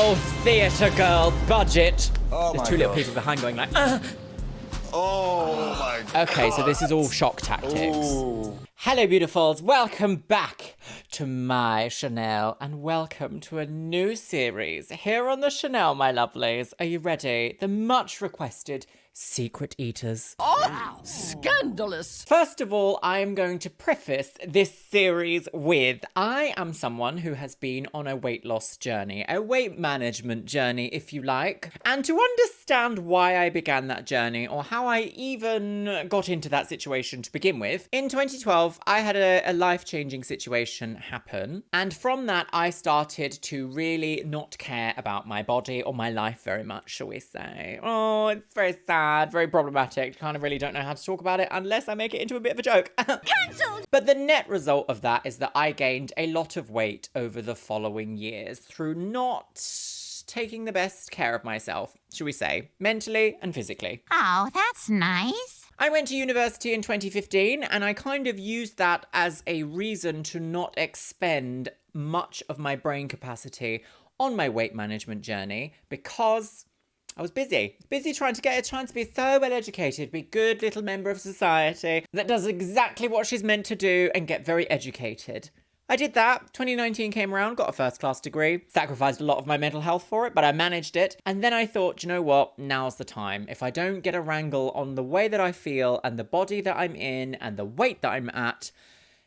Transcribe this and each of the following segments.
Oh, theatre girl, budget. Oh There's my two little God. people behind going like, Oh my God. Okay, so this is all shock tactics. Ooh. Hello, beautifuls. Welcome back to my Chanel and welcome to a new series here on the Chanel, my lovelies. Are you ready? The much requested Secret Eaters. Oh, scandalous. First of all, I am going to preface this series with I am someone who has been on a weight loss journey, a weight management journey, if you like. And to understand why I began that journey or how I even got into that situation to begin with, in 2012, I had a life-changing situation happen. And from that, I started to really not care about my body or my life very much, shall we say. Oh, it's very sad. Very problematic. Kind of really don't know how to talk about it unless I make it into a bit of a joke. Cancelled. But the net result of that is that I gained a lot of weight over the following years through not taking the best care of myself, shall we say, mentally and physically. Oh, that's nice. I went to university in 2015 and I kind of used that as a reason to not expend much of my brain capacity on my weight management journey because I was busy trying to be so well educated, be a good little member of society that does exactly what she's meant to do and get very educated. I did that. 2019 came around, got a first class degree, sacrificed a lot of my mental health for it, but I managed it. And then I thought, you know what? Now's the time. If I don't get a wrangle on the way that I feel and the body that I'm in and the weight that I'm at,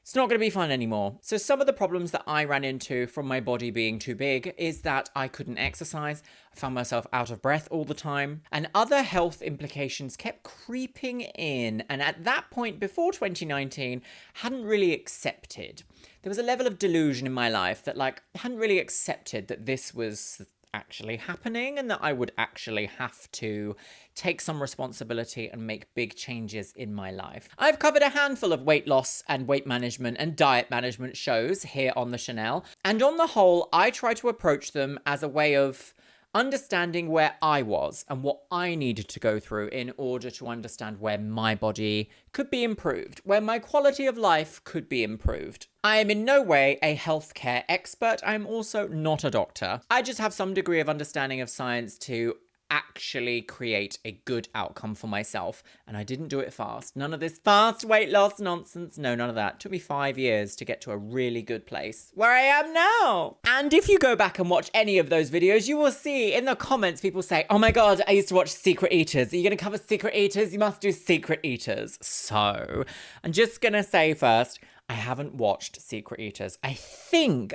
it's not going to be fun anymore. So some of the problems that I ran into from my body being too big is that I couldn't exercise. I found myself out of breath all the time. And other health implications kept creeping in. And at that point, before 2019, hadn't really accepted. There was a level of delusion in my life that I hadn't really accepted that this was actually happening and that I would actually have to take some responsibility and make big changes in my life. I've covered a handful of weight loss and weight management and diet management shows here on the Chanel, and on the whole, I try to approach them as a way of understanding where I was and what I needed to go through in order to understand where my body could be improved, where my quality of life could be improved. I am in no way a healthcare expert. I'm also not a doctor. I just have some degree of understanding of science to actually create a good outcome for myself. And I didn't do it fast. None of this fast weight loss nonsense. No, none of that. It took me 5 years to get to a really good place where I am now. And if you go back and watch any of those videos, you will see in the comments people say, oh my God, I used to watch Secret Eaters. Are you going to cover Secret Eaters? You must do Secret Eaters. So I'm just going to say first, I haven't watched Secret Eaters.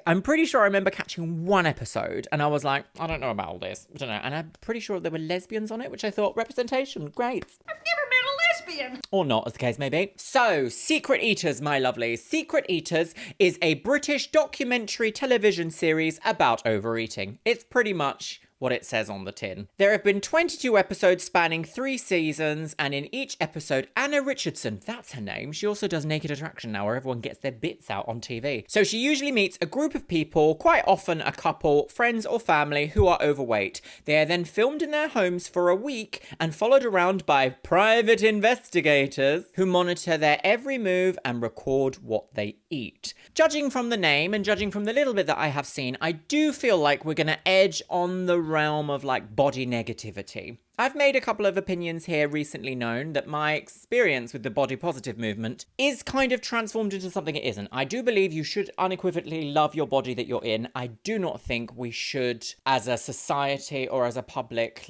I'm pretty sure I remember catching one episode and I was like, I don't know about all this. I don't know. And I'm pretty sure there were lesbians on it, which I thought, representation, great. I've never met a lesbian. Or not, as the case may be. So, Secret Eaters, my lovelies. Secret Eaters is a British documentary television series about overeating. It's pretty much what it says on the tin. There have been 22 episodes spanning 3 seasons, and in each episode, Anna Richardson, that's her name, she also does Naked Attraction now, where everyone gets their bits out on TV. So she usually meets a group of people, quite often a couple, friends or family, who are overweight. They are then filmed in their homes for a week and followed around by private investigators who monitor their every move and record what they eat. Judging from the name and judging from the little bit that I have seen, I do feel like we're going to edge on the realm of body negativity. I've made a couple of opinions here recently known that my experience with the body positive movement is kind of transformed into something it isn't. I do believe you should unequivocally love your body that you're in. I do not think we should, as a society or as a public,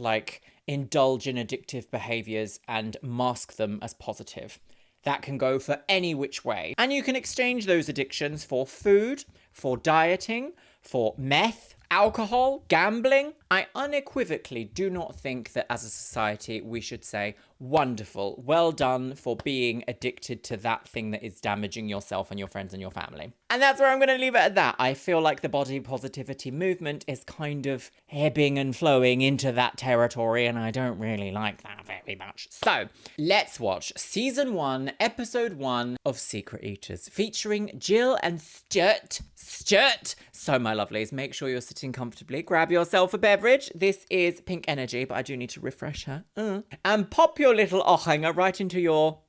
indulge in addictive behaviors and mask them as positive. That can go for any which way. And you can exchange those addictions for food, for dieting, for meth, alcohol, gambling. I unequivocally do not think that as a society we should say, wonderful, well done for being addicted to that thing that is damaging yourself and your friends and your family. And that's where I'm going to leave it at that. I feel like the body positivity movement is kind of ebbing and flowing into that territory, and I don't really like that very much. So let's watch season 1, episode 1 of Secret Eaters, featuring Jill and Sturt. So my lovelies, make sure you're sitting comfortably. Grab yourself a beverage. This is Pink Energy, but I do need to refresh her. And pop your little ochanger right into your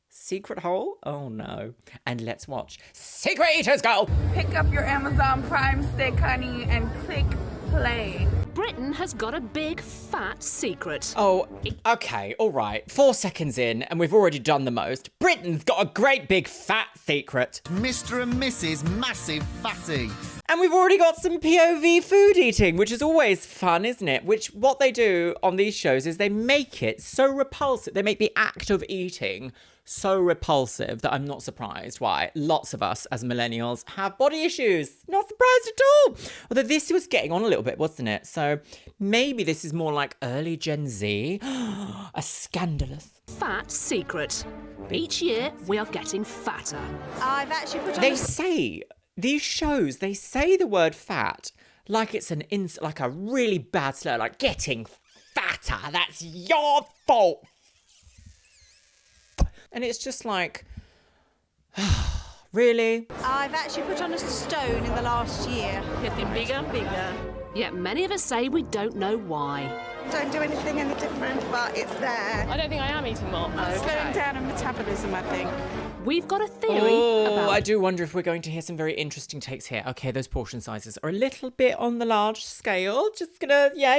secret hole. Oh no. And let's watch Secret Eaters go. Pick up your Amazon Prime stick, honey, and click playing. Britain has got a big, fat secret. Oh, okay, all right. 4 seconds in, and we've already done the most. Britain's got a great big fat secret. Mr. and Mrs. Massive Fatty. And we've already got some POV food eating, which is always fun, isn't it? Which, what they do on these shows is they make it so repulsive. They make the act of eating so repulsive that I'm not surprised why lots of us as millennials have body issues. Not surprised at all. Although this was getting on a little bit, wasn't it? So maybe this is more like early Gen Z. A scandalous. Fat secret. Each year, we are getting fatter. I've actually put on They say, these shows, they say the word fat like it's like a really bad slur, like getting fatter. That's your fault. And it's just like, really? I've actually put on a stone in the last year. Getting bigger and bigger. Yet many of us say we don't know why. Don't do anything any different, but it's there. I don't think I am eating more. Slowing down on metabolism, I think. We've got a theory about... I do wonder if we're going to hear some very interesting takes here. Okay, those portion sizes are a little bit on the large scale. Just gonna, yeah.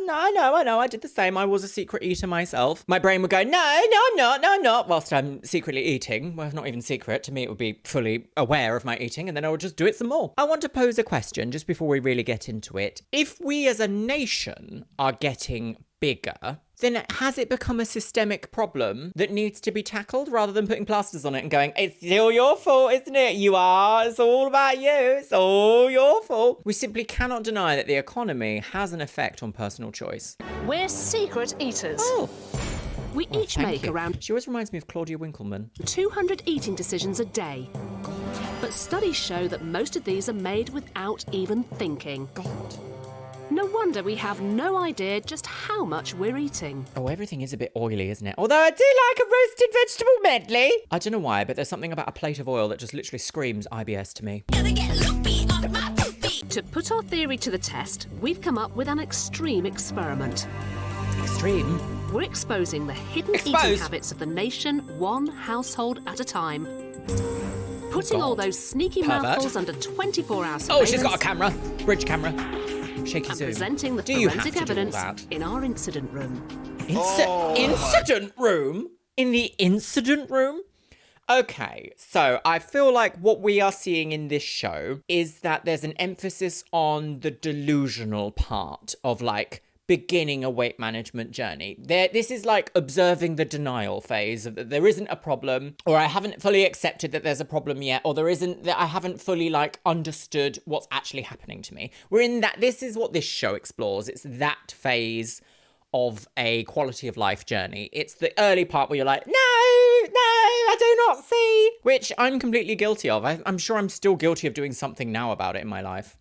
No, I know. I did the same. I was a secret eater myself. My brain would go, no, I'm not. Whilst I'm secretly eating. Well, not even secret. To me, it would be fully aware of my eating, and then I would just do it some more. I want to pose a question just before we really get into it. If we as a nation are getting bigger, then has it become a systemic problem that needs to be tackled rather than putting plasters on it and going, it's still your fault, isn't it? It's all about you. It's all your fault. We simply cannot deny that the economy has an effect on personal choice. We're secret eaters. Oh, We each thank make you. around She always reminds me of Claudia Winkleman. 200 eating decisions a day. But studies show that most of these are made without even thinking. God. No wonder we have no idea just how much we're eating. Oh, everything is a bit oily, isn't it? Although I do like a roasted vegetable medley. I don't know why, but there's something about a plate of oil that just literally screams IBS to me. To put our theory to the test, we've come up with an extreme experiment. Extreme. We're exposing the hidden eating Exposed? habits of the nation, one household at a time. Putting all God. those sneaky Pervert. mouthfuls under 24-hour surveillance. Oh, she's got a camera. Bridge camera. Shaky And zoom. presenting the Do you have forensic to do all evidence that? in our incident room. Incident room? In the incident room? Okay, so I feel like what we are seeing in this show is that there's an emphasis on the delusional part of like beginning a weight management journey. This is like observing the denial phase of that there isn't a problem, or I haven't fully accepted that there's a problem yet, or there isn't, that I haven't fully like understood what's actually happening to me. We're in that, this is what this show explores. It's that phase of a quality of life journey. It's the early part where you're like, no, I do not see, which I'm completely guilty of. I'm sure I'm still guilty of doing something now about it in my life.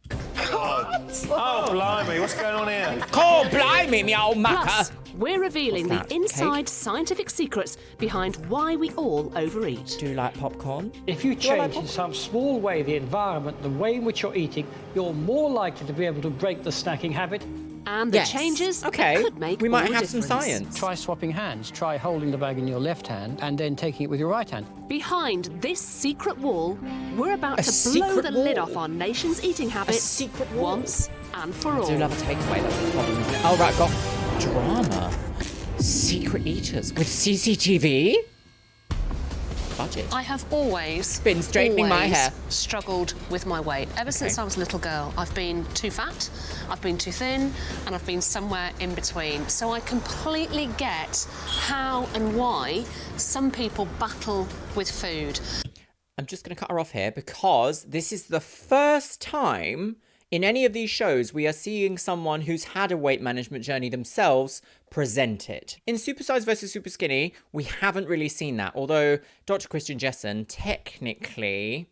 Oh, blimey, what's going on here? Oh, blimey, me old Plus, mucker. we're revealing What's the that, inside cake? scientific secrets behind why we all overeat. Do you like popcorn? If you I like change in popcorn? some small way the environment, the way in which you're eating, you're more likely to be able to break the snacking habit. And the Yes. changes Okay. that could make We might all have the some difference. science. Try swapping hands. Try holding the bag in your left hand and then taking it with your right hand. Behind this secret wall, we're about A to blow secret the lid wall? off our nation's eating habits secret wall? once and for all. I do love a takeaway, that's the problem, isn't it? Oh, right, got drama. Secret eaters with CCTV? Budget. I have always Been straightening my hair. struggled with my weight. Ever since I was a little girl, I've been too fat, I've been too thin, and I've been somewhere in between. So I completely get how and why some people battle with food. I'm just going to cut her off here because this is the first time in any of these shows we are seeing someone who's had a weight management journey themselves present it. In Super Size versus Super Skinny, we haven't really seen that, although Dr. Christian Jessen technically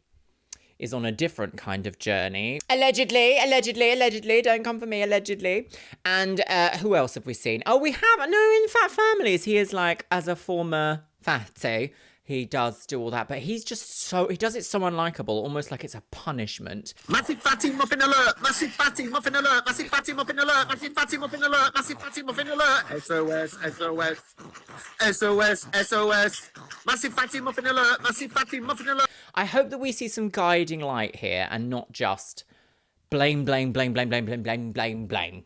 is on a different kind of journey. Allegedly, don't come for me, allegedly. And who else have we seen? Oh, we have, no, in Fat Families, he is like, as a former fatty, he does do all that, but he's just so, he does it so unlikable, almost like it's a punishment. Massive fatty muffin alert! Massive fatty muffin alert! Massive fatty muffin alert! Massive fatty muffin alert! Massive fatty muffin alert! SOS, SOS, SOS, SOS. Massive fatty muffin alert! Massive fatty muffin alert! I hope that we see some guiding light here and not just Blame, blame, blame, blame, blame, blame, blame, blame, blame.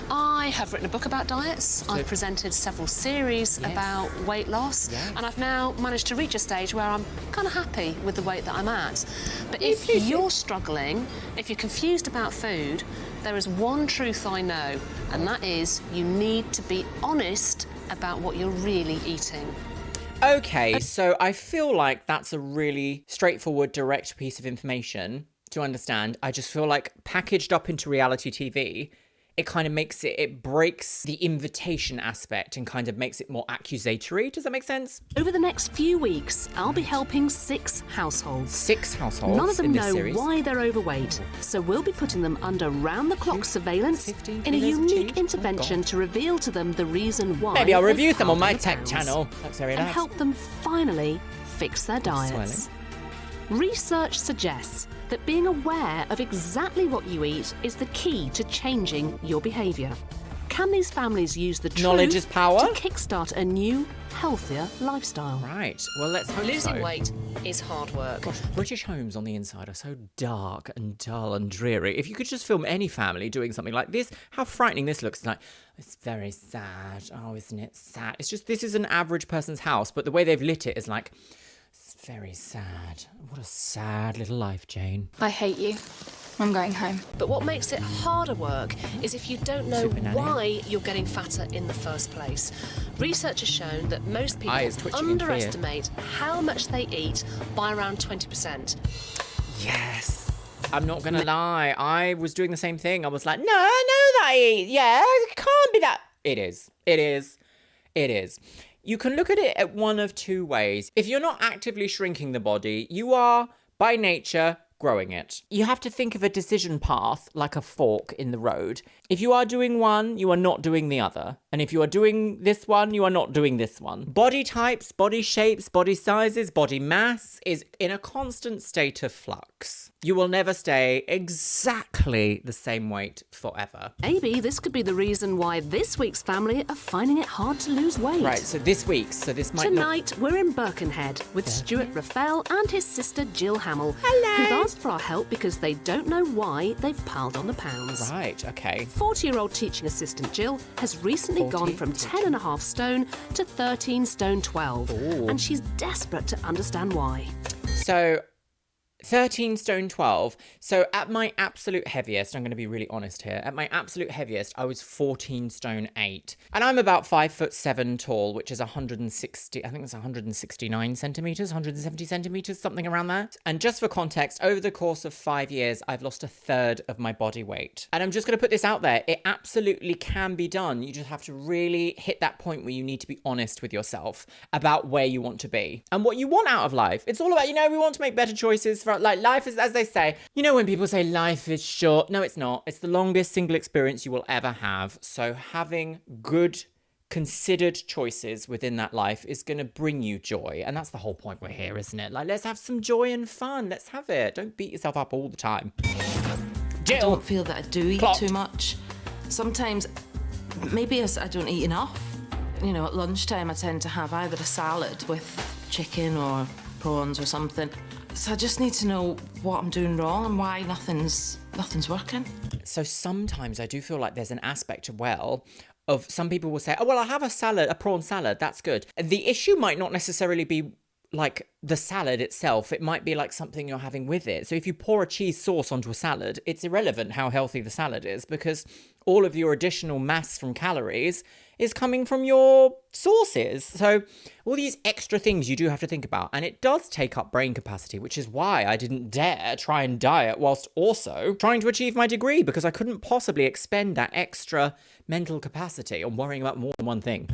I have written a book about diets. I've presented several series about weight loss, and I've now managed to reach a stage where I'm kind of happy with the weight that I'm at. But if you're struggling, if you're confused about food, there is one truth I know, and that is you need to be honest about what you're really eating. Okay, so I feel like that's a really straightforward, direct piece of information to understand. I just feel like packaged up into reality TV, it kind of makes it breaks the invitation aspect and kind of makes it more accusatory. Does that make sense? Over the next few weeks, I'll be helping 6 households. 6 households. None of them in this know series. why they're overweight, so we'll be putting them under round-the-clock surveillance 15 in a kilos of unique cheese? intervention to reveal to them the reason why. Maybe I'll they've review some on my piled tech pounds channel. Luxeria and Labs. help them finally fix their diets. Research suggests that being aware of exactly what you eat is the key to changing your behaviour. Can these families use the truth Knowledge is power? to kickstart a new, healthier lifestyle? Right. Well, let's hope Losing so. weight is hard work. Gosh, British homes on the inside are so dark and dull and dreary. If you could just film any family doing something like this, how frightening this looks. Like, it's very sad. Oh, isn't it sad? It's just, this is an average person's house, but the way they've lit it is like, it's very sad. What a sad little life, Jane. I hate you. I'm going home. But what makes it harder work is if you don't know Super nanny. why you're getting fatter in the first place. Research has shown that most people Eyes twitching in fear. underestimate how much they eat by around 20%. Yes. I'm not going to lie. I was doing the same thing. I was like, no, I know that I eat. Yeah, it can't be that. It is. It is. It is. You can look at it at one of two ways. If you're not actively shrinking the body, you are, by nature, growing it. You have to think of a decision path like a fork in the road. If you are doing one, you are not doing the other. And if you are doing this one, you are not doing this one. Body types, body shapes, body sizes, body mass is in a constant state of flux. You will never stay exactly the same weight forever. Maybe this could be the reason why this week's family are finding it hard to lose weight. Right, so this might not... Tonight, we're in Birkenhead with Stuart Raphael and his sister Jill Hamill, Hello. who've asked for our help because they don't know why they've piled on the pounds. Right, okay. 40-year-old teaching assistant Jill has recently 40? gone from 10.5 stone to 13 stone 12, and she's desperate to understand why. So 13 stone 12. So at my absolute heaviest, I'm going to be really honest here. At my absolute heaviest, I was 14 stone 8. And I'm about 5'7" tall, which is 160, I think it's 169 centimeters, 170 centimeters, something around that. And just for context, over the course of 5 years, I've lost a third of my body weight. And I'm just going to put this out there. It absolutely can be done. You just have to really hit that point where you need to be honest with yourself about where you want to be and what you want out of life. It's all about, we want to make better choices for like life is, as they say, when people say life is short, no, it's not. It's the longest single experience you will ever have. So having good, considered choices within that life is going to bring you joy. And that's the whole point we're here, isn't it? Like, let's have some joy and fun. Let's have it. Don't beat yourself up all the time. Jill. I don't feel that I do eat Plot. too much. Sometimes, maybe I don't eat enough. At lunchtime I tend to have either a salad with chicken or prawns or something. So I just need to know what I'm doing wrong and why nothing's working. So sometimes I do feel like there's an aspect of some people will say, oh, well, I'll have a prawn salad. That's good. The issue might not necessarily be like the salad itself. It might be like something you're having with it. So if you pour a cheese sauce onto a salad, it's irrelevant how healthy the salad is because all of your additional mass from calories is coming from your sauces. So all these extra things you do have to think about. And it does take up brain capacity, which is why I didn't dare try and diet whilst also trying to achieve my degree because I couldn't possibly expend that extra mental capacity on worrying about more than one thing.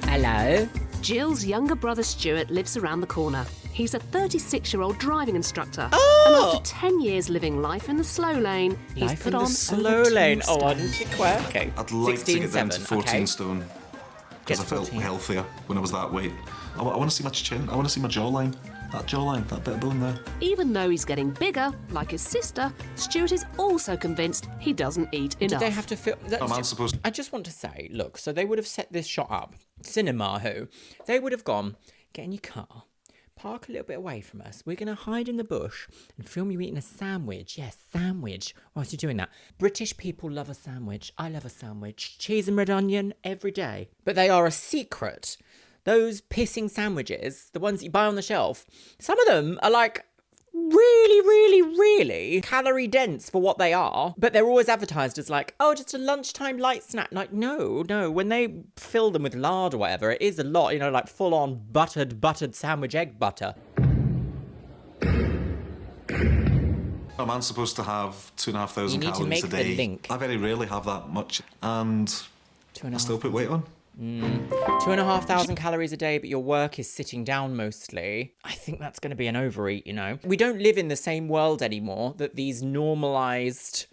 Hello? Jill's younger brother Stuart lives around the corner. He's a 36-year-old driving instructor. Oh! And after 10 years living life in the slow lane, he's Life put in on the slow over 2 lane. Oh, stone. aren't you quirky? I'd like 16, to get down to 7, 14 okay. stone because I felt 14. healthier when I was that weight. I want to see my chin. I want to see my jawline. That jawline, that bit of bone there. Even though he's getting bigger, like his sister, Stuart is also convinced he doesn't eat enough. Did they have to film? Am I supposed to? I just want to say, look, so they would have set this shot up. Cinema who? They would have gone, get in your car, park a little bit away from us. We're going to hide in the bush and film you eating a sandwich. Yes, sandwich. Whilst you're doing that. British people love a sandwich. I love a sandwich. Cheese and red onion every day. But they are a secret. Those pissing sandwiches, the ones that you buy on the shelf, some of them are like really calorie dense for what they are, but they're always advertised as like, oh, just a lunchtime light snack. Like, no, when they fill them with lard or whatever, it is a lot, you know, like full on buttered sandwich egg butter. A man's supposed to have 2,500 You need to calories make a day. the link. I very rarely have that much, and I still put weight on. 2,500 calories a day, but your work is sitting down mostly. I think that's going to be an overeat, you know. We don't live in the same world anymore that these normalised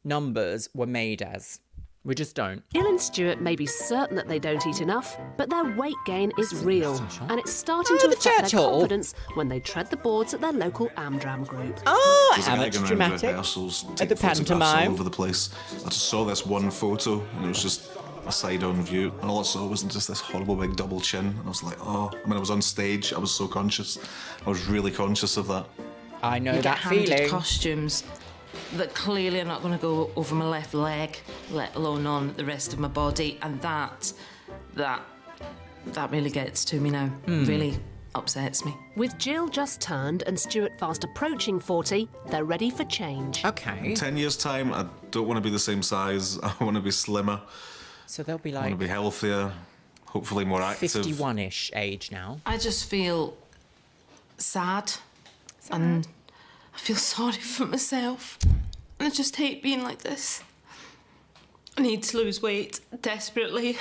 numbers were made as. We just don't. Jill and Stuart may be certain that they don't eat enough, but their weight gain is real, and it's starting to affect their confidence when they tread the boards at their local Amdram group. Oh, There's a guy going around rehearsals, at the taking photographs pantomime. all over the place. I just saw this one photo, and it was just a side-on view, and all I saw was just this horrible big double chin, and I was like, oh. I mean, I was on stage, I was so conscious. I was really conscious of that. I know You that get handed feeling. costumes that clearly are not going to go over my left leg, let alone on the rest of my body, and that really gets to me now. Really upsets me. With Jill just turned and Stuart fast approaching 40, they're ready for change. Okay. In 10 years' time, I don't want to be the same size. I want to be slimmer. So they'll be I want like to be healthier, hopefully more active. 51-ish age now. I just feel sad, and I feel sorry for myself. And I just hate being like this. I need to lose weight desperately.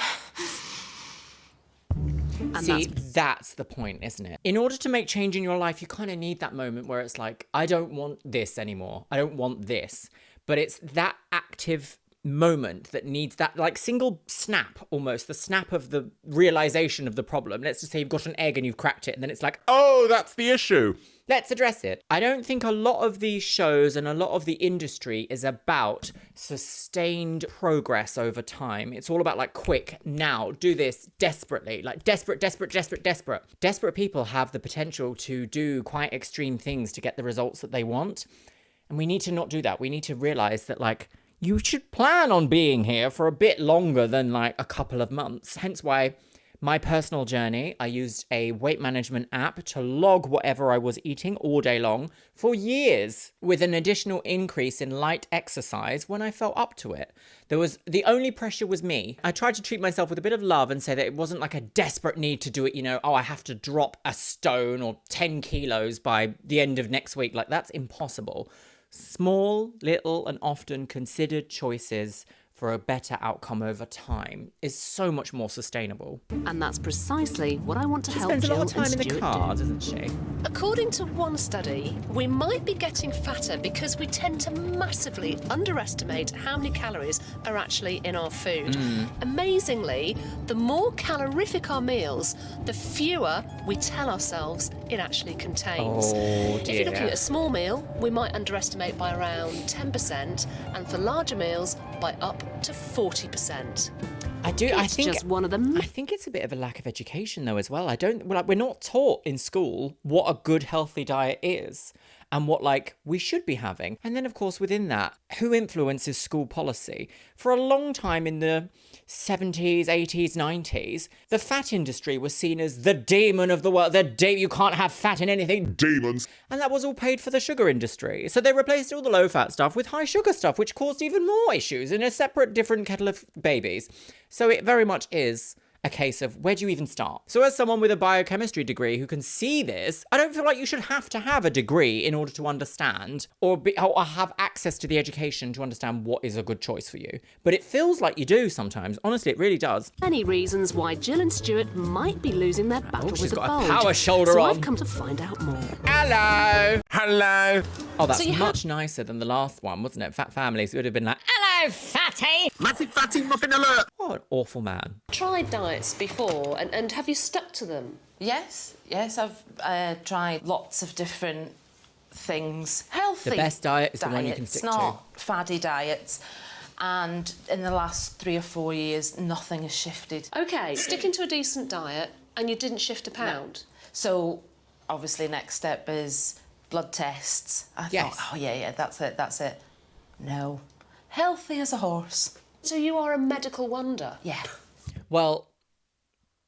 And See, that's the point, isn't it? In order to make change in your life, you kind of need that moment where it's like, I don't want this anymore. I don't want this. But it's that active moment that needs that like single snap, almost the snap of the realization of the problem. Let's just say you've got an egg and you've cracked it, and then it's like, oh, that's the issue. Let's address it. I don't think a lot of these shows and a lot of the industry is about sustained progress over time. It's all about like quick, now, do this desperately, like desperate. Desperate people have the potential to do quite extreme things to get the results that they want. And we need to not do that. We need to realize that like, you should plan on being here for a bit longer than like a couple of months. Hence why my personal journey, I used a weight management app to log whatever I was eating all day long for years, with an additional increase in light exercise when I felt up to it. The only pressure was me. I tried to treat myself with a bit of love and say that it wasn't like a desperate need to do it, you know, oh, I have to drop a stone or 10 kilos by the end of next week. Like, that's impossible. Small, little, and often considered choices for a better outcome over time is so much more sustainable. And that's precisely what I want to help Spends a Jill lot of time and in the Stuart car, do. doesn't she? According to one study, we might be getting fatter because we tend to massively underestimate how many calories are actually in our food. Amazingly, the more calorific our meals, the fewer we tell ourselves it actually contains. Oh, If you're dear. looking at a small meal, we might underestimate by around 10%, and for larger meals, by up to 40%. I It's think just one of them. I think it's a bit of a lack of education though as well. We're not taught in school what a good healthy diet is and what like we should be having. And then of course within that, who influences school policy? For a long time in the 70s, 80s, 90s, the fat industry was seen as the demon of the world. You can't have fat in anything. Demons. And that was all paid for the sugar industry. So they replaced all the low fat stuff with high sugar stuff, which caused even more issues in a separate, different kettle of babies. So it very much is a case of where do you even start? So as someone with a biochemistry degree who can see this, I don't feel like you should have to have a degree in order to understand or have access to the education to understand what is a good choice for you. But it feels like you do sometimes. Honestly, it really does. Many reasons why Jill and Stuart might be losing their battle she's with the got a bulge. power shoulder so on. I've come to find out more. Hello. Hello. Oh, that's So you much nicer than the last one, wasn't it? Fat Families. It would have been like, hello, fatty. Massive fatty muffin alert! What an awful man. Tried diets before, and have you stuck to them? Yes, I've tried lots of different things. Healthy The best diet is the one you can diets, stick not faddy diets. And in the last 3 or 4 years, nothing has shifted. Okay, sticking to a decent diet, and you didn't shift a pound. So Obviously, next step is blood tests. I Yes. thought, oh, yeah, that's it. No. Healthy as a horse. So you are a medical wonder? Yeah. Well,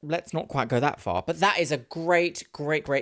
let's not quite go that far, but that is a great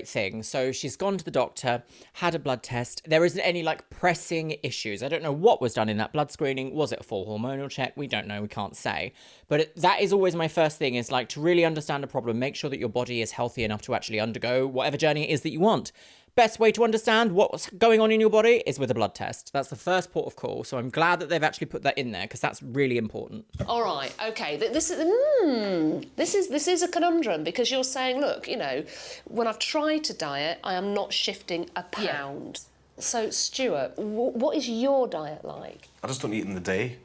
thing. So she's gone to the doctor, had a blood test. There isn't any like pressing issues. I don't know what was done in that blood screening. Was it a full hormonal check? We don't know. We can't say. But that is always my first thing, is like to really understand a problem, make sure that your body is healthy enough to actually undergo whatever journey it is that you want. Best way to understand what's going on in your body is with a blood test. That's the first port of call. So I'm glad that they've actually put that in there, because that's really important. All right, okay. This is a conundrum, because you're saying, look, you know, when I've tried to diet, I am not shifting a pound. So, Stuart, what is your diet like? I just don't eat in the day.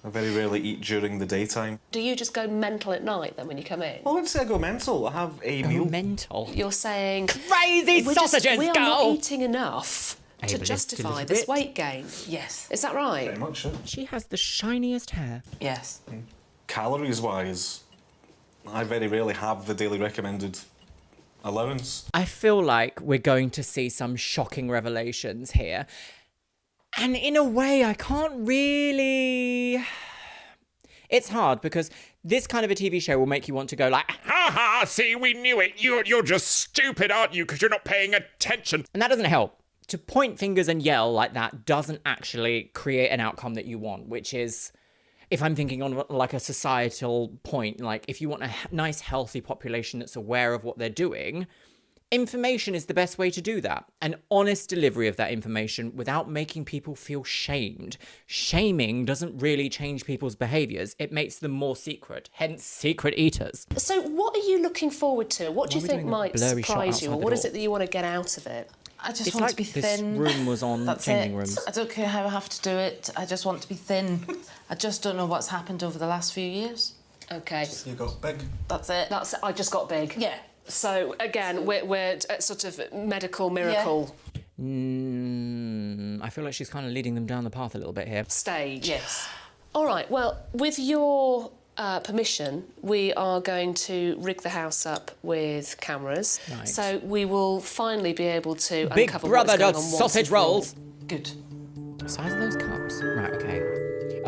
I very rarely eat during the daytime. Do you just go mental at night then when you come in? Well, I wouldn't say I go mental. I have a meal. Mental? You're saying... Crazy sausages, we are girl! not eating enough to Ableist justify little this bit. weight gain. Yes. Is that right? Very much, yeah. She has the shiniest hair. Yes. Calories-wise, I very rarely have the daily recommended allowance. I feel like we're going to see some shocking revelations here. And in a way, I can't really... It's hard, because this kind of a TV show will make you want to go like, Ha ha, see, we knew it. You're just stupid, aren't you? Because you're not paying attention. and that doesn't help. To point fingers and yell like that doesn't actually create an outcome that you want, which is, if I'm thinking on like a societal point, like if you want a nice, healthy population that's aware of what they're doing, information is the best way to do that. An honest delivery of that information without making people feel shamed. Shaming doesn't really change people's behaviours. It makes them more secret, hence secret eaters. So what are you looking forward to? What do you Why are we think doing a might blurry shot surprise you? Or outside the what is door? it that you want to get out of it? I just It's want like to be this thin. room was on That's changing it. rooms. I don't care how I have to do it. I just want to be thin. I just don't know what's happened over the last few years. Okay. You got big. That's it. I just got big. Yeah. So, again, we're at sort of medical miracle I feel like she's kind of leading them down the path a little bit here. stage. Yes. All right, well, with your permission, we are going to rig the house up with cameras. Right. So we will finally be able to Big uncover Brother what's going does on once sausage and for all. rolls. Good. Size of those cups? Right, okay.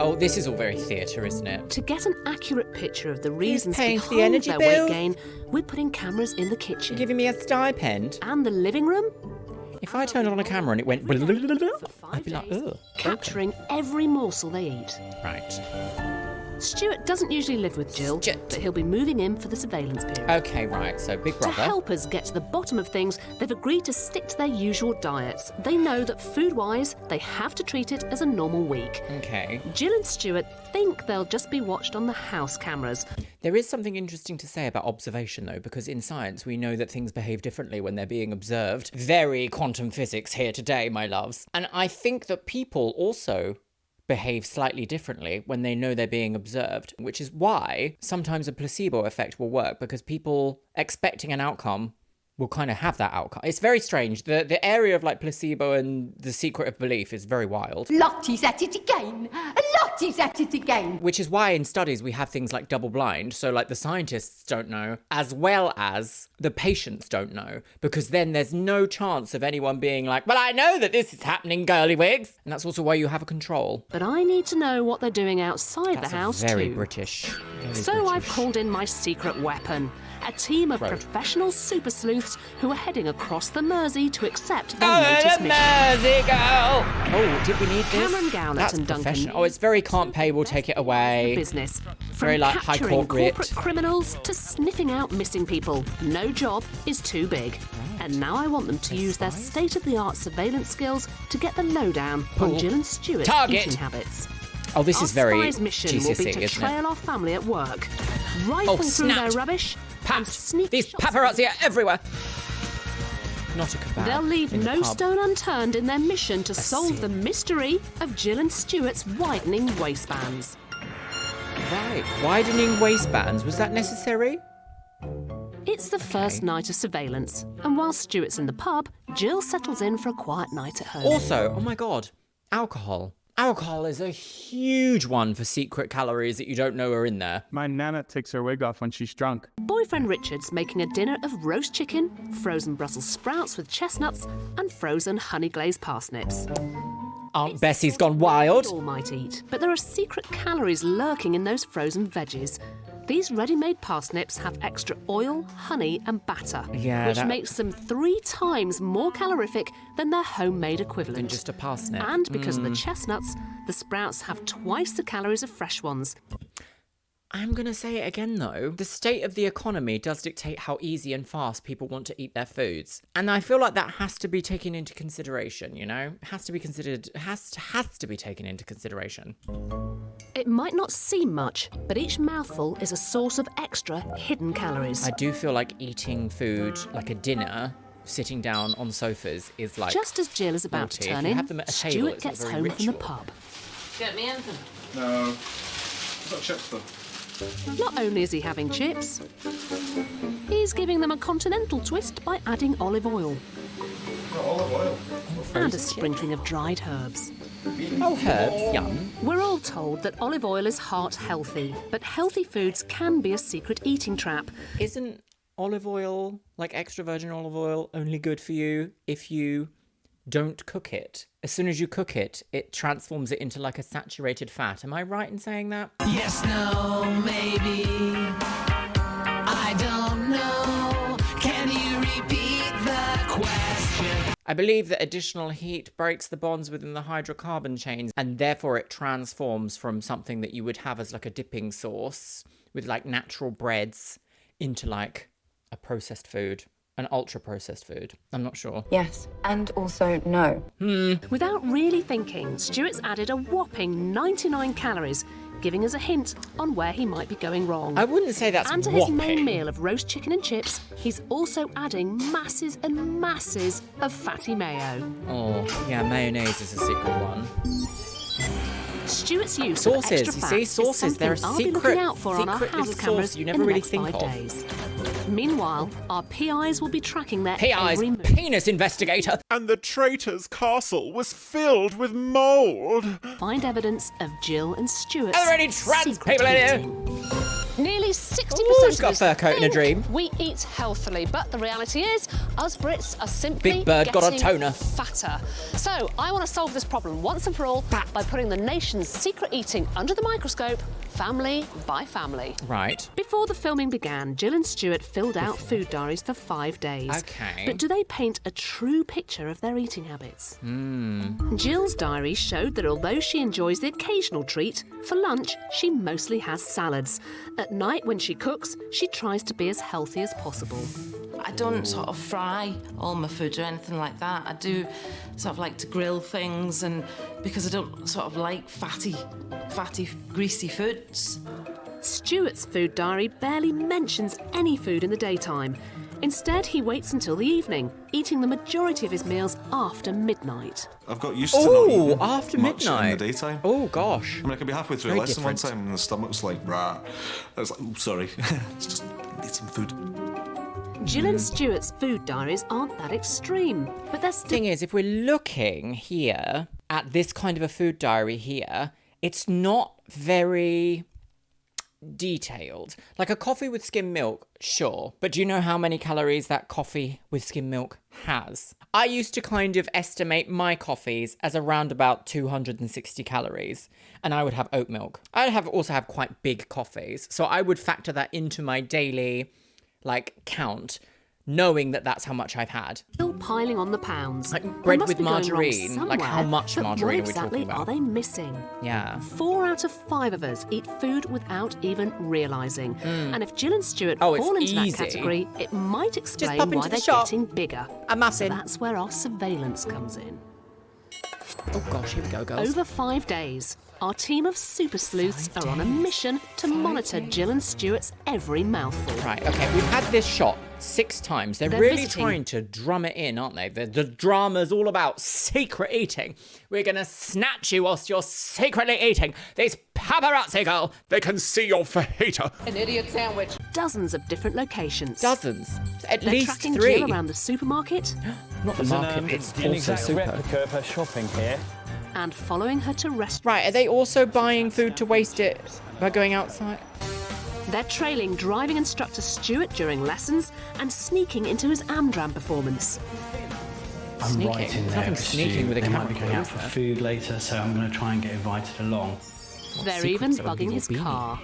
Oh, this is all very theatre, isn't it? To get an accurate picture of the reasons paying for the behind energy their bills? weight gain, we're putting cameras in the kitchen. Giving me a stipend? And the living room, If I turned on a camera and it went... I'd be like, ugh. capturing every morsel they eat. Right. Stuart doesn't usually live with Jill, but he'll be moving in for the surveillance period. Okay, right, so Big To Brother. help us get to the bottom of things, they've agreed to stick to their usual diets. They know that food-wise, they have to treat it as a normal week. Okay. Jill and Stuart think they'll just be watched on the house cameras. There is something interesting to say about observation, though, because in science we know that things behave differently when they're being observed. Very quantum physics here today, my loves. And I think that people also behave slightly differently when they know they're being observed, which is why sometimes a placebo effect will work, because people expecting an outcome will kind of have that outcome. It's very strange. The area of like placebo and the secret of belief is very wild. Lottie's at it again. Lottie's at it again. Which is why in studies we have things like double blind. So like the scientists don't know, as well as the patients don't know, because then there's no chance of anyone being like, well, I know that this is happening, girly wigs. And that's also why you have a control. But I need to know what they're doing outside That's the house very too. British. Very So British. I've called in my secret weapon. A team of Right. professional super sleuths who are heading across the Mersey to accept their Oh, latest the mission. Mersey girl! Oh, did we need this? Cameron Gowlett That's and Duncan. professional. Oh, it's very can't pay, we'll take it away. Business. Very From like high capturing court writ. corporate criminals to sniffing out missing people. No job is too big. And now I want them to use their state-of-the-art surveillance skills to get the lowdown on Oh. Jill and Stuart's Target. eating habits. Oh, this Our is very spy's mission will be GCSE, to isn't trail it? our family at work, rifle through snapped. their rubbish, and sneak These shots paparazzi are everywhere. Not a kebab. They'll leave in the no pub. stone unturned in their mission to solve see. the mystery of Jill and Stuart's widening waistbands. Right, widening waistbands, was that necessary? It's the first night of surveillance, and while Stuart's in the pub, Jill settles in for a quiet night at home. Also, oh my god, alcohol. Alcohol is a huge one for secret calories that you don't know are in there. My nana takes her wig off when she's drunk. Boyfriend Richard's making a dinner of roast chicken, frozen Brussels sprouts with chestnuts, and frozen honey glazed parsnips. Aunt Bessie's gone wild. All might eat, but there are secret calories lurking in those frozen veggies. These ready-made parsnips have extra oil, honey and batter, which makes them 3 times more calorific than their homemade equivalent. Than just a parsnip. And because of the chestnuts, the sprouts have twice the calories of fresh ones. I'm going to say it again, though. The state of the economy does dictate how easy and fast people want to eat their foods. And I feel like that has to be taken into consideration, you know? Has to be considered, has to be taken into consideration. It might not seem much, but each mouthful is a source of extra hidden calories. I do feel like eating food, like a dinner, sitting down on sofas, is like... Just as Jill is about to turn in, Stuart gets home from the pub. Get me anything? No. I've got chips, though. Not only is he having chips, he's giving them a continental twist by adding olive oil. Olive oil? And a sprinkling of dried herbs. Oh, herbs, yum. We're all told that olive oil is heart healthy, but healthy foods can be a secret eating trap. Isn't olive oil, like extra virgin olive oil, only good for you if you don't cook it? As soon as you cook it, it transforms it into like a saturated fat. Am I right in saying that? Yes, no, maybe. I don't know. Can you repeat the question? I believe that additional heat breaks the bonds within the hydrocarbon chains, and therefore it transforms from something that you would have as like a dipping sauce with like natural breads into like a processed food. An ultra-processed food. I'm not sure. Yes, and also no. Without really thinking, Stuart's added a whopping 99 calories, giving us a hint on where he might be going wrong. I wouldn't say that's And to whopping. his main meal of roast chicken and chips, he's also adding masses and masses of fatty mayo. Oh, yeah, mayonnaise is a secret one. Stuart's use sauces, of extra you fat see, is sauces, they're a something I'll be secret, looking out for on our secret house little cameras sauce you in never the really next think 5 of. days. Meanwhile, our PIs will be tracking their PIs, every move. penis investigator. And the traitor's castle was filled with mould. Find evidence of Jill and Stuart's Are there any trans secret people in here? eating. Nearly 60% Ooh, of she's got a us fur coat and a think dream. we eat healthily, but the reality is, us Brits are simply Big Bird got a getting toner. fatter. So I want to solve this problem once and for all by putting the nation's secret eating under the microscope, family by family. Right. Before the filming began, Jill and Stuart filled out food diaries for 5 days. Okay. But do they paint a true picture of their eating habits? Jill's diary showed that although she enjoys the occasional treat, for lunch she mostly has salads. At night when she cooks, she tries to be as healthy as possible. I don't sort of fry all my food or anything like that. I do sort of like to grill things, and because I don't sort of like fatty, greasy foods. Stuart's food diary barely mentions any food in the daytime. Instead, he waits until the evening, eating the majority of his meals after midnight. I've got used to not eating after much midnight. in the daytime. Oh, gosh. I mean, I could be halfway through a Very lesson different. one time and the stomach's like, rah. I was like, oh, sorry. It's just, need some food. Jill and Stuart's food diaries aren't that extreme, but they're still... Thing is, if we're looking here at this kind of a food diary here, it's not very detailed. Like a coffee with skim milk, sure. But do you know how many calories that coffee with skim milk has? I used to kind of estimate my coffees as around about 260 calories. And I would have oat milk. Also have quite big coffees. So I would factor that into my daily, count, knowing that that's how much I've had. Still piling on the pounds. Like They bread must with be going wrong margarine. Like how somewhere, much but margarine what are we exactly talking about? are they missing? Yeah. 4 out of 5 of us eat food without even realising. And if Jill and Stuart Oh, it's fall into easy. that category, it might explain pop why into the they're shop. getting bigger. A muffin. So that's where our surveillance comes in. Oh gosh, here we go, girls. Over 5 days, our team of super sleuths are on a mission to monitor Jill and Stuart's every mouthful. Right, okay, we've had this shot 6 times. They're really visiting- trying to drum it in, aren't they? The drama's all about secret eating. We're gonna snatch you whilst you're secretly eating. These paparazzi girl. They can see your fajita. An idiot sandwich. Dozens of different locations. Dozens. At They're least tracking 3. Jill around the supermarket Not the There's market, an it's nearly also exact super. replica of her shopping here. and following her to restaurants. Right, are they also buying food to waste it by going outside? They're trailing driving instructor Stuart during lessons and sneaking into his Amdram performance. I'm Sneaking? right in There's there. nothing with sneaking Stu. with a They might camera be going crew, out is for there? food later, so I'm going to try and get invited along. They're even secrets bugging his car.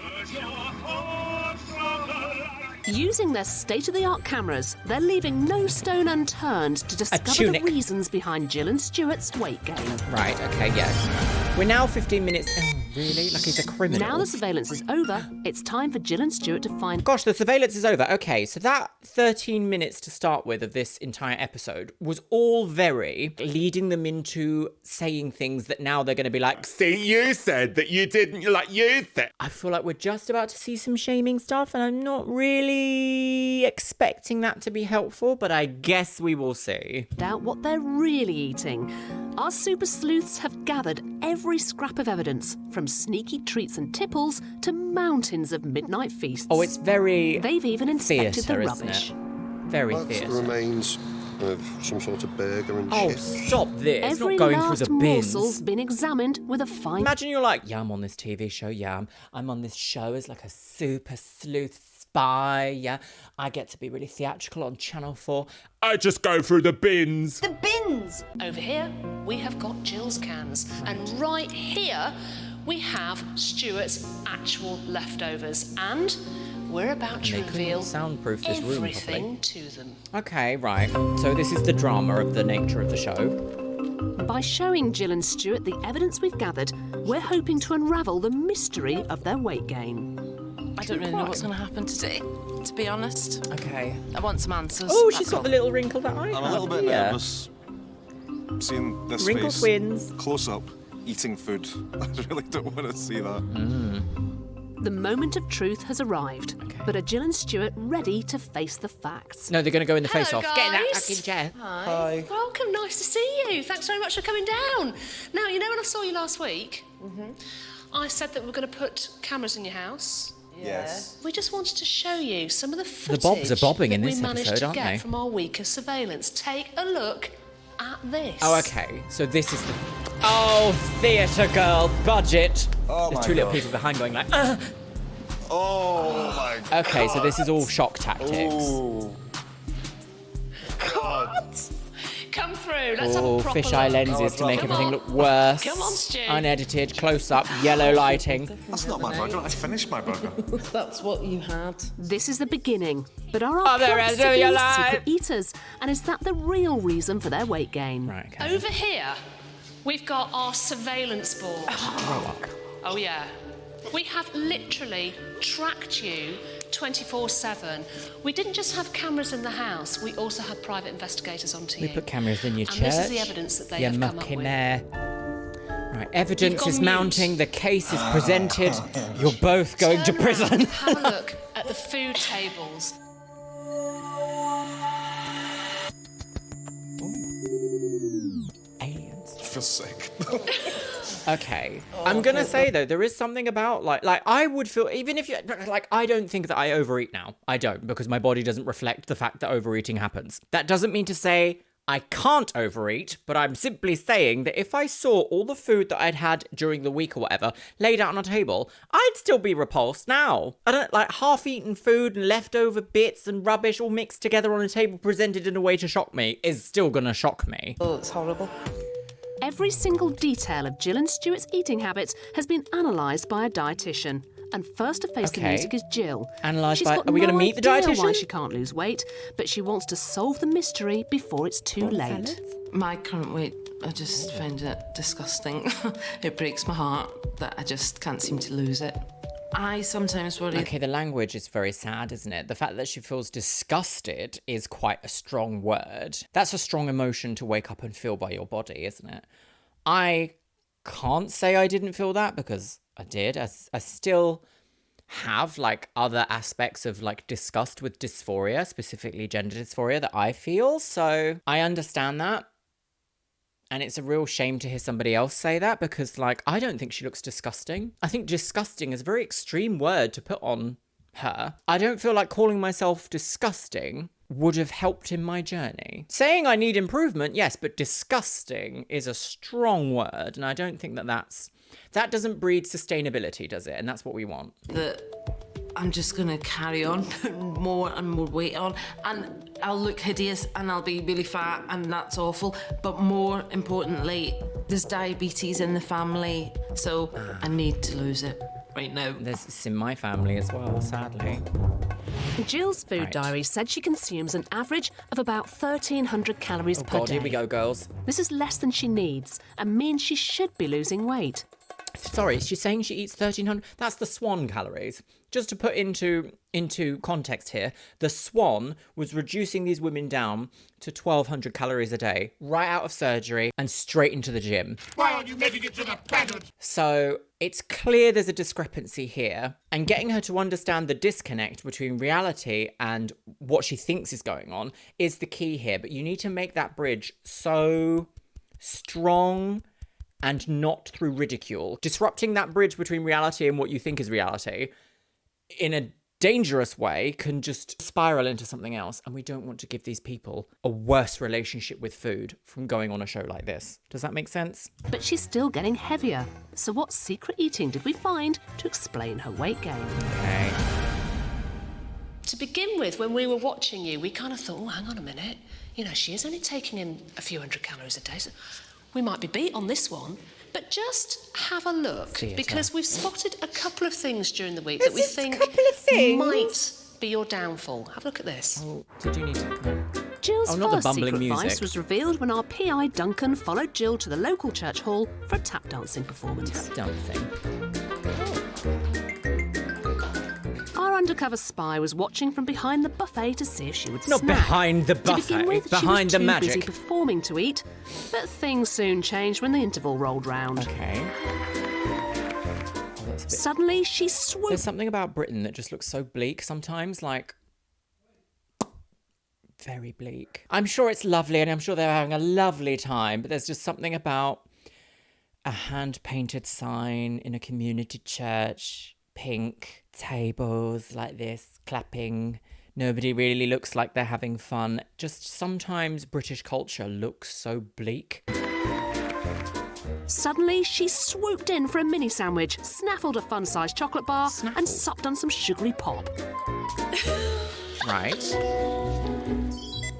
Using their state-of-the-art cameras, they're leaving no stone unturned to discover the tunic. reasons behind Jill and Stuart's weight gain. Right, okay, yes. We're now 15 minutes... Oh, really? Like he's a criminal. Now the surveillance is over, it's time for Jill and Stuart to find... Gosh, the surveillance is over. Okay, so that 13 minutes to start with of this entire episode was all very leading them into saying things that now they're going to be like, See, you said that you didn't, you said. I feel like we're just about to see some shaming stuff, and I'm not really expecting that to be helpful, but I guess we will see. out what they're really eating. Our super sleuths have gathered every scrap of evidence, from sneaky treats and tipples to mountains of midnight feasts. Oh, it's very They've even inspected theatre, the isn't rubbish. it? Very That's the theatre. remains of some sort of burger and Oh, shit. stop this. It's Every not going last through the bins. morsel's been examined with a fine... Imagine you're like, yeah, I'm on this TV show. Yeah, I'm on this show as like a super sleuth spy. Yeah, I get to be really theatrical on Channel 4. I just go through the bins. The bins! Over here, we have got Jill's cans. And right here, we have Stuart's actual leftovers. And we're about to They couldn't reveal soundproof this room everything to them. Okay, right. So this is the drama of the nature of the show. By showing Jill and Stuart the evidence we've gathered, we're hoping to unravel the mystery of their weight gain. I don't really know what's going to happen today, to be honest. Okay. I want some answers. Oh, that's she's got all. the little wrinkle that I have. I'm a little bit Yeah. nervous seeing this Wrinkle face twins. close up eating food. I really don't want to see that. The moment of truth has arrived, but are Jill and Stuart ready to face the facts? No, they're going to go in the Hello, face-off. Get in that guys. fucking chair. Hi. Welcome, nice to see you. Thanks very much for coming down. Now, you know when I saw you last week, I said that we're going to put cameras in your house. Yes. We just wanted to show you some of the footage bobs are bobbing that in this we managed episode, to aren't get they? from our week of surveillance. Take a look at this. Oh, okay. So this is the... Oh, theatre girl, budget. Oh There's my two little God. people behind going like... Oh my god. Okay, so this is all shock tactics. Oh. God. Come through. Let's have Oh, a proper fisheye look. lenses to make Come everything on. look worse. Come on, Stu. Unedited, close up, yellow lighting. That's not my burger. I finished my burger. That's what you had. This is the beginning, but are Of our the plots rest to of be your life. secret eaters? And is that the real reason for their weight gain? Right, okay. Over here, we've got our surveillance board. Oh, yeah. We have literally tracked you 24/7. We didn't just have cameras in the house, we also had private investigators onto We you. put cameras in your And church. this is the evidence that they you have come up mucking with. there. Right, evidence You've is gone mounting, mute. the case is presented. You're both going to Turn around, prison. have a look at the food tables. Aliens. I feel sick. Okay. I'm gonna say though, there is something about like I would feel, even if you like, I don't think that I overeat now. I don't, because my body doesn't reflect the fact that overeating happens. That doesn't mean to say I can't overeat, but I'm simply saying that if I saw all the food that I'd had during the week or whatever laid out on a table, I'd still be repulsed now. I don't like half-eaten food and leftover bits and rubbish all mixed together on a table presented in a way to shock me is still gonna shock me. Oh, it's horrible. Every single detail of Jill and Stuart's eating habits has been analysed by a dietitian. And first to face the Okay. music is Jill. Analysed She's by- got are we gonna no meet the idea why dietitian? she can't lose weight, but she wants to solve the mystery before it's too late. My current weight, I just find it disgusting. It breaks my heart that I just can't seem to lose it. I sometimes worry. Okay, the language is very sad, isn't it? The fact that she feels disgusted is quite a strong word. That's a strong emotion to wake up and feel by your body, isn't it? I can't say I didn't feel that, because I did. I still have like other aspects of like disgust with dysphoria, specifically gender dysphoria, that I feel. So I understand that. And it's a real shame to hear somebody else say that, because like, I don't think she looks disgusting. I think disgusting is a very extreme word to put on her. I don't feel like calling myself disgusting, would have helped in my journey. Saying I need improvement, yes, but disgusting is a strong word, and I don't think that doesn't breed sustainability, does it? And that's what we want. That I'm just going to carry on putting more and more weight on, and I'll look hideous and I'll be really fat, and that's awful. But more importantly, there's diabetes in the family, so I need to lose it right now. It's in my family as well, sadly. Jill's food diary said she consumes an average of about 1,300 calories per God, day. here we go, girls. This is less than she needs and means she should be losing weight. Sorry, she's saying she eats 1,300. That's the Swan calories. Just to put into context here, the Swan was reducing these women down to 1,200 calories a day, right out of surgery and straight into the gym. Why aren't you making it to the planet? So it's clear there's a discrepancy here, and getting her to understand the disconnect between reality and what she thinks is going on is the key here. But you need to make that bridge so strong and not through ridicule. Disrupting that bridge between reality and what you think is reality in a dangerous way can just spiral into something else. And we don't want to give these people a worse relationship with food from going on a show like this. Does that make sense? But she's still getting heavier. So what secret eating did we find to explain her weight gain? Okay. To begin with, when we were watching you, we kind of thought, oh, hang on a minute. You know, she is only taking in a few hundred calories a day. So we might be beat on this one, but just have a look, because we've spotted a couple of things during the week that we think might be your downfall. Have a look at this. Oh, did you need to... Jill's not the first bumbling secret music. vice was revealed when our PI Duncan followed Jill to the local church hall for a tap dancing performance. Tap dancing. Our undercover spy was watching from behind the buffet to see if she would Not snack. behind the To buffet, begin with, behind she the was too busy magic. performing to eat, but things soon changed when the interval rolled round. Okay. Suddenly, she swooped. There's something about Britain that just looks so bleak sometimes, like... very bleak. I'm sure it's lovely and I'm sure they're having a lovely time, but there's just something about a hand-painted sign in a community church, pink, tables like this, clapping. Nobody really looks like they're having fun. Just sometimes British culture looks so bleak. Suddenly, she swooped in for a mini sandwich, snaffled a fun-sized chocolate bar, and supped on some sugary pop. Right.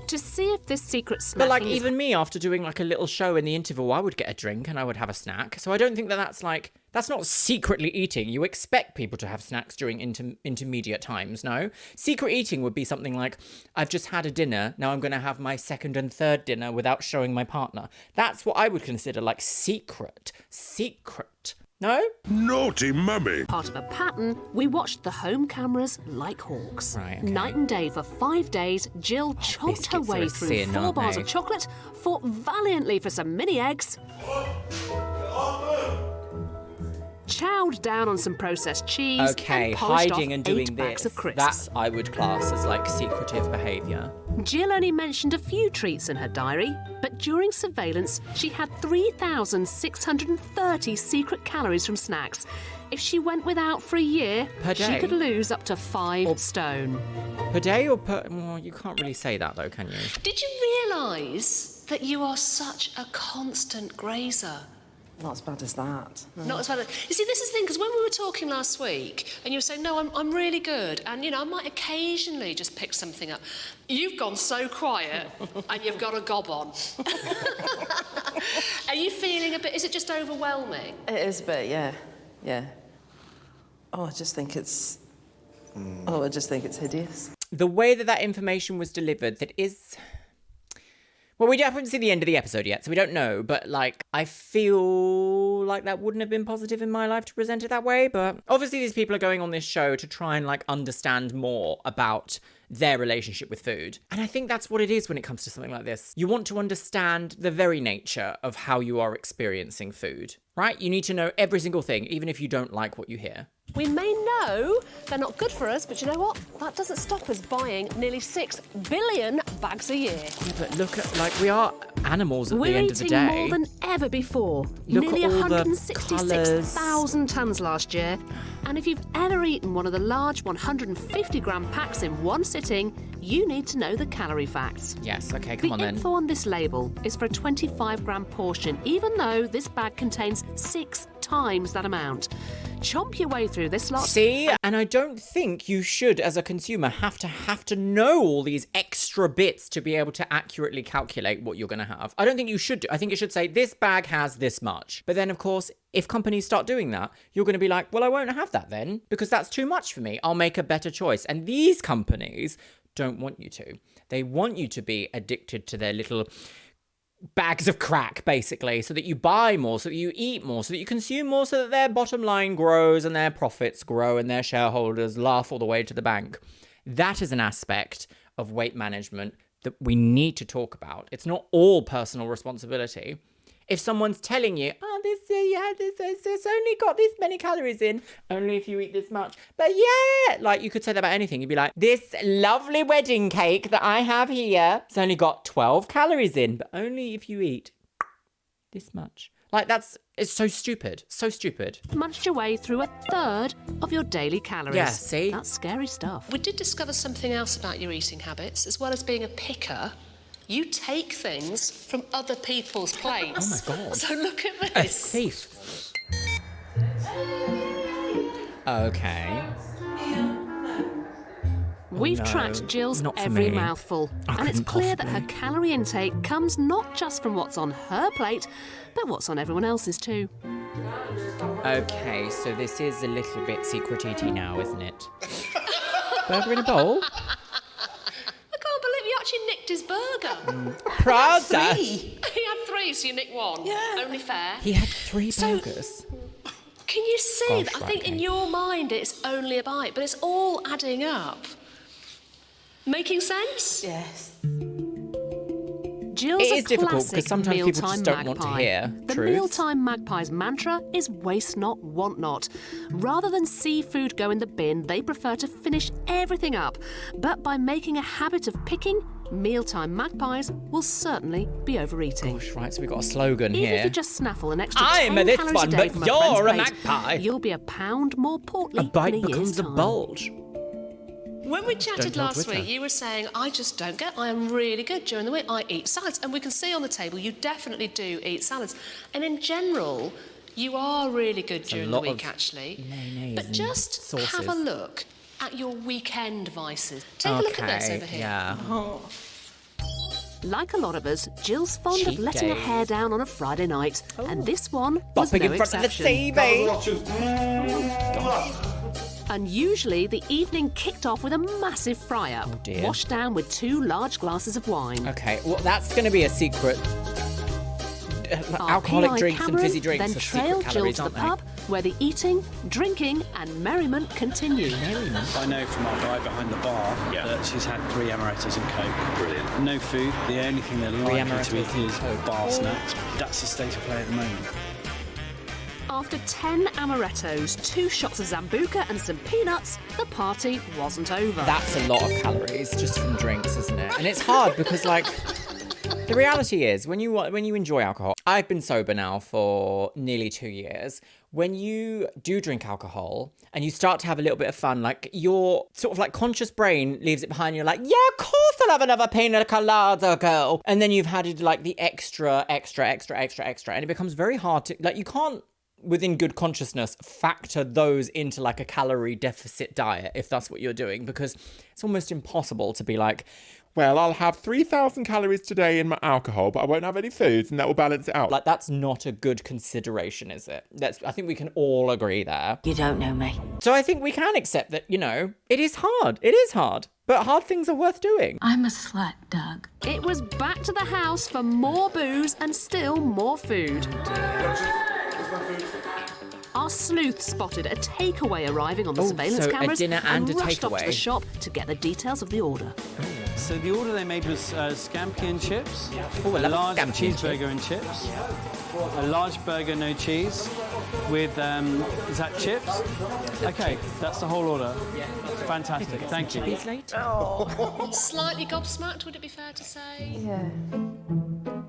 To see if this secret snacking But like is- even me, after doing like a little show in the interval, I would get a drink and I would have a snack. So I don't think that's not secretly eating. You expect people to have snacks during intermediate times, no? Secret eating would be something like, I've just had a dinner, now I'm going to have my second and third dinner without showing my partner. That's what I would consider like secret. No? Naughty mummy. Part of a pattern, we watched the home cameras like hawks. Right, okay. Night and day for 5 days, Jill chomped her biscuits are way a through sin, 4 aren't bars they? of chocolate, fought valiantly for some mini eggs, chowed down on some processed cheese, Okay, and polished hiding off and 8 doing bags this. of crisps. That I would class as like secretive behaviour. Jill only mentioned a few treats in her diary, but during surveillance, she had 3,630 secret calories from snacks. If she went without for a year, Per she day? could lose up to 5 stone. Per day or per... Well, you can't really say that though, can you? Did you realise that you are such a constant grazer? Not as bad as that. No. Not as bad as... You see, this is the thing, because when we were talking last week, and you were saying, no, I'm really good, and, you know, I might occasionally just pick something up. You've gone so quiet, and you've got a gob on. Are you feeling a bit... Is it just overwhelming? It is a bit, yeah. Yeah. Oh, I just think it's... Oh, I just think it's hideous. The way that information was delivered, that is... Well, we haven't seen the end of the episode yet, so we don't know, but, like, I feel like that wouldn't have been positive in my life to present it that way, but obviously these people are going on this show to try and, like, understand more about their relationship with food. And I think that's what it is when it comes to something like this. You want to understand the very nature of how you are experiencing food, right? You need to know every single thing, even if you don't like what you hear. We may know they're not good for us, but you know what? That doesn't stop us buying nearly 6 billion bags a year. Yeah, but look at, like, we are animals at We're the end of the eating day. more than ever before. Look Nearly at all the 166,000 tonnes last year. And if you've ever eaten one of the large 150-gram packs in one sitting, you need to know the calorie facts. Yes, okay, come on then. The info on this label is for a 25-gram portion, even though this bag contains 6 times that amount. Chomp your way through this lot. See, and I don't think you should, as a consumer, have to know all these extra bits to be able to accurately calculate what you're going to have. I don't think you should do. I think it should say this bag has this much. But then, of course, if companies start doing that, you're going to be like, well, I won't have that then because that's too much for me. I'll make a better choice. And these companies don't want you to. They want you to be addicted to their little bags of crack, basically, so that you buy more, so that you eat more, so that you consume more, so that their bottom line grows and their profits grow and their shareholders laugh all the way to the bank. That is an aspect of weight management that we need to talk about. It's not all personal responsibility. If someone's telling you, oh, this only got this many calories in, only if you eat this much. But yeah, like you could say that about anything. You'd be like, this lovely wedding cake that I have here, it's only got 12 calories in, but only if you eat this much. Like it's so stupid, so stupid. Munched your way through a third of your daily calories. Yeah, see? That's scary stuff. We did discover something else about your eating habits, as well as being a picker. You take things from other people's plates. Oh my God. So look at A this. thief. Okay. We've no, tracked Jill's not for every me. mouthful, I and it's couldn't clear that possibly. her calorie intake comes not just from what's on her plate, but what's on everyone else's too. Okay, so this is a little bit secret eating now, isn't it? Burger in a bowl? I can't believe you actually nicked his burger. Prada! He had 3, so you nicked 1. Yeah. Only fair. He had 3 burgers. Can you see Gosh, that? I think in okay. your mind it's only a bite, but it's all adding up. Making sense? Yes. Jill's It a is difficult, 'cause classic sometimes people mealtime just don't want to magpie. hear The truths. mealtime magpie's mantra is waste not, want not. Rather than see food go in the bin, they prefer to finish everything up. But by making a habit of picking, mealtime magpies will certainly be overeating. Gosh, right, so we've got a slogan Even here. if you just snaffle an extra I'm 10 this calories one, a day but from a you're friend's a plate, magpie. you'll be a pound more portly A bite in a year's becomes a time. bulge. When we chatted tell last Twitter. week, you were saying, I just don't get, I am really good during the week. I eat salads. And we can see on the table, you definitely do eat salads. And in general, you are really good during the lot week, of actually. mayonnaise But and just have a sauces. look at your weekend vices. Take a look at this over here. Yeah. Like a lot of us, Jill's fond Cheat of letting her days. hair down on a Friday night, and this one was Bopping no in front exception. of the TV. And usually the evening kicked off with a massive fry-up, dear. washed down with 2 large glasses of wine. Okay, well, that's going to be a secret. Our Alcoholic PI drinks and Cameron fizzy drinks then are trailed secret Jill calories, to the aren't they? pub, where the eating, drinking and merriment continue. I know from our guy behind the bar that she's had 3 amarettos and Coke. Brilliant. No food. The only thing they're likely to amarettos eat and is Coke. bar snacks. That's the state of play at the moment. After 10 amarettos, 2 shots of Zambuca and some peanuts, the party wasn't over. That's a lot of calories just from drinks, isn't it? And it's hard because, like, the reality is when you enjoy alcohol, I've been sober now for nearly 2 years. When you do drink alcohol and you start to have a little bit of fun, like your sort of like conscious brain leaves it behind. You're like, yeah, of course I'll have another pina colada, girl. And then you've had like the extra, and it becomes very hard to, like, you can't, within good consciousness, factor those into like a calorie deficit diet if that's what you're doing, because it's almost impossible to be like, well, I'll have 3,000 calories today in my alcohol, but I won't have any foods, and that will balance it out. Like, that's not a good consideration, is it? I think we can all agree there. You don't know me. So I think we can accept that, you know, it is hard. It is hard. But hard things are worth doing. I'm a slut, Doug. It was back to the house for more booze and still more food. Our sleuth spotted a takeaway arriving on the surveillance so a cameras dinner and a rushed off to takeaway. the shop to get the details of the order. So the order they made was scampi and chips, Ooh, I a love large scampi and cheeseburger and chips, a large burger, no cheese, with, is that chips? Okay, that's the whole order. Fantastic, thank you. Slightly gobsmacked, would it be fair to say? Yeah.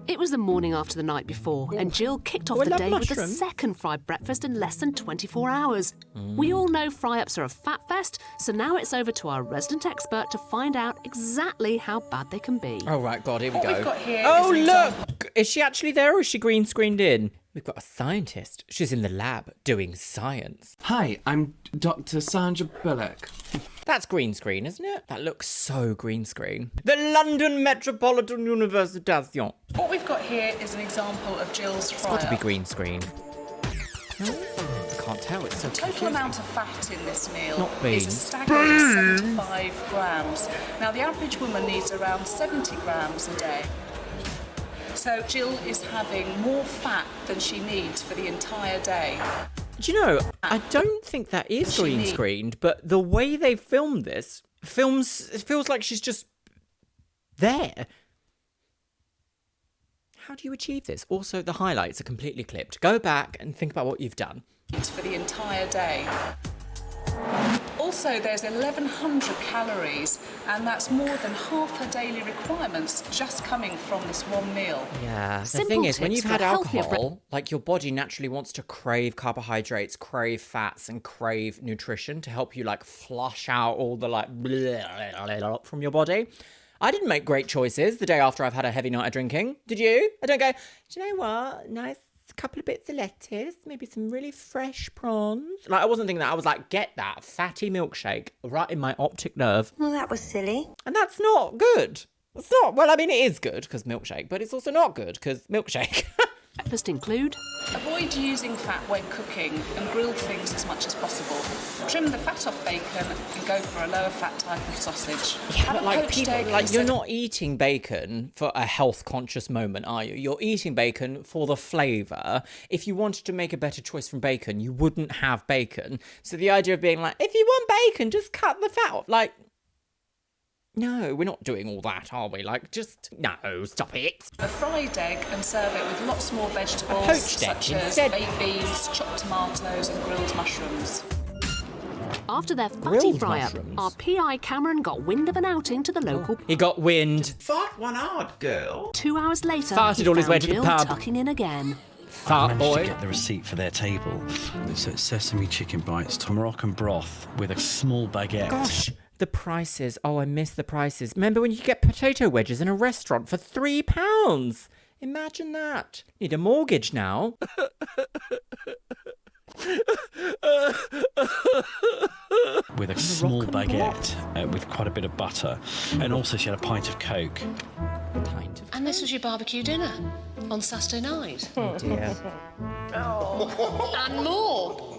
It was the morning after the night before, and Jill kicked off Oh, I the love day with the mushroom. second fried breakfast in less than 24 hours. We all know fry-ups are a fat fest, so now it's over to our resident expert to find out exactly how bad they can be. Oh, right, God, here we go. we've got here Oh, is an look! Is she actually there or is she green screened in? We've got a scientist. She's in the lab doing science. Hi, I'm Dr. Sandra Bullock. That's green screen, isn't it? That looks so green screen. The London Metropolitan Universitation. What we've got here is an example of Jill's It's got to be fry-up. green screen. I can't tell, it's so Total confusing. amount of fat in this meal Not is a beans. staggering 75 grams. Now, the average woman needs around 70 grams a day. So Jill is having more fat than she needs for the entire day. Do you know, I don't think that is green screened, but the way they filmed this, it feels like she's just there. How do you achieve this? Also, the highlights are completely clipped. Go back and think about what you've done. It's for the entire day. Also, there's 1,100 calories, and that's more than half her daily requirements just coming from this one meal. Yeah, the Simple thing is, when tips you've for had healthier alcohol, like your body naturally wants to crave carbohydrates, crave fats, and crave nutrition to help you like flush out all the like from your body. I didn't make great choices the day after I've had a heavy night of drinking. Did you? I don't go, do you know what? Nice couple of bits of lettuce, maybe some really fresh prawns. Like, I wasn't thinking that. I was like, get that fatty milkshake right in my optic nerve. Well, that was silly. And that's not good. It's not. Well, I mean, it is good because milkshake, but it's also not good because milkshake. Breakfast include Avoid using fat when cooking and grill things as much as possible. Trim the fat off bacon and go for a lower fat type of sausage. Have But a like poached people, egg like you're instead- not eating bacon for a health conscious moment, are you? You're eating bacon for the flavour. If you wanted to make a better choice from bacon, you wouldn't have bacon. So the idea of being like, if you want bacon, just cut the fat off. Like, no, we're not doing all that, are we? Like, just no, stop it. A fried egg and serve it with lots more vegetables poached egg such as instead. baked beans, chopped tomatoes and grilled mushrooms. After their fatty Grilled fry-up, mushrooms. our PI Cameron got wind of an outing to the local. He got wind. Fart one out, girl. 2 hours later, Farted he all his found way to the Jill pub. tucking in again. Fart I managed boy. to get the receipt for their table. It's sesame chicken bites, Moroccan broth with a small baguette. Gosh, the prices. Oh, I miss the prices. Remember when you could get potato wedges in a restaurant for £3? Imagine that. Need a mortgage now. With a small baguette with quite a bit of butter. And also she had a pint of Coke. And this was your barbecue dinner on Saturday night. Oh dear. And more.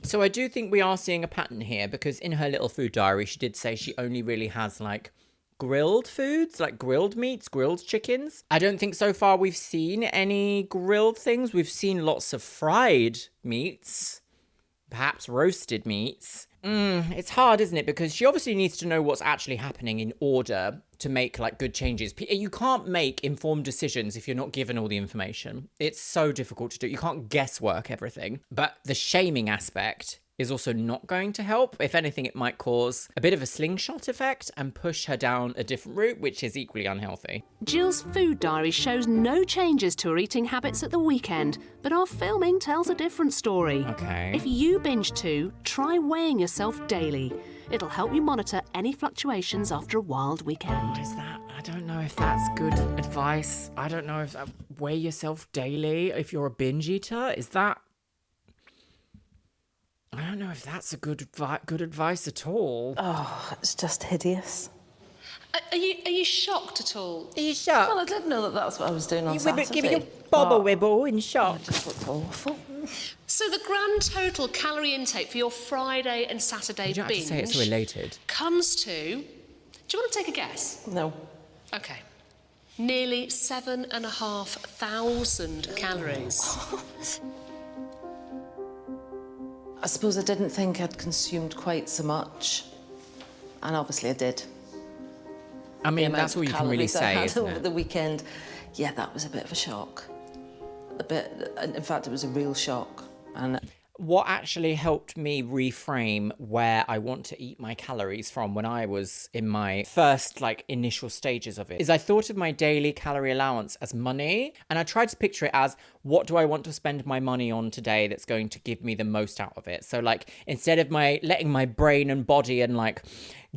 So I do think we are seeing a pattern here because in her little food diary, she did say she only really has like grilled foods, like grilled meats, grilled chickens. I don't think so far we've seen any grilled things. We've seen lots of fried meats, perhaps roasted meats. It's hard, isn't it? Because she obviously needs to know what's actually happening in order to make like good changes. You can't make informed decisions if you're not given all the information. It's so difficult to do. You can't guesswork everything. But the shaming aspect is also not going to help. If anything, it might cause a bit of a slingshot effect and push her down a different route, which is equally unhealthy. Jill's food diary shows no changes to her eating habits at the weekend, but our filming tells a different story. Okay. If you binge too, try weighing yourself daily. It'll help you monitor any fluctuations after a wild weekend. Is that? I don't know if that's good advice. I don't know if weigh yourself daily if you're a binge eater. Is that? I don't know if that's a good advice at all. Oh, it's just hideous. Are you shocked at all? Are you shocked? Well, I did know that that's what I was doing on You Saturday. were giving a bobble wibble in shock. It just looked awful. So the grand total calorie intake for your Friday and Saturday You don't have to binge say it so elated. comes to... Do you want to take a guess? No. Okay. Nearly 7,500 calories. I suppose I didn't think I'd consumed quite so much. And obviously I did. I mean, that's all you can really say, isn't over it? the weekend. Yeah, that was a bit of a shock. In fact, it was a real shock. And what actually helped me reframe where I want to eat my calories from when I was in my first initial stages of it is I thought of my daily calorie allowance as money, and I tried to picture it as what do I want to spend my money on today that's going to give me the most out of it. So instead of letting my brain and body and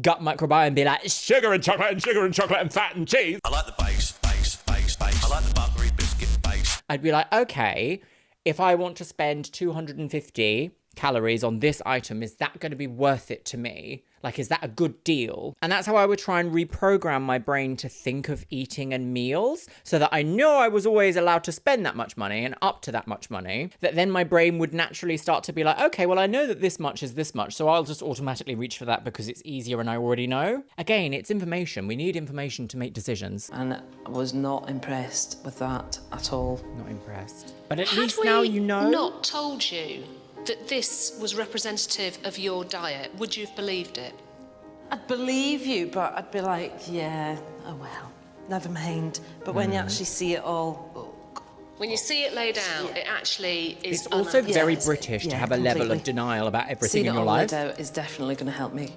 gut microbiome be like sugar and chocolate and fat and cheese. I like the base. I like the buttery biscuit base. I'd be like, okay, if I want to spend 250 calories on this item, is that going to be worth it to me? Is that a good deal? And that's how I would try and reprogram my brain to think of eating and meals so that I know I was always allowed to spend that much money and up to that much money, that then my brain would naturally start to be like, okay, well, I know that this much is this much, so I'll just automatically reach for that because it's easier and I already know. Again, it's information. We need information to make decisions. And I was not impressed with that at all. Not impressed. But at Had least we now you know. not told you that this was representative of your diet, would you have believed it? I'd believe you, but I'd be like, yeah, oh well, never mind. But when you actually see it all, When you see it laid out, it actually is. It's also very Yes, British to yeah, have a level completely. of denial about everything seeing in it your all life. laid out is definitely going to help me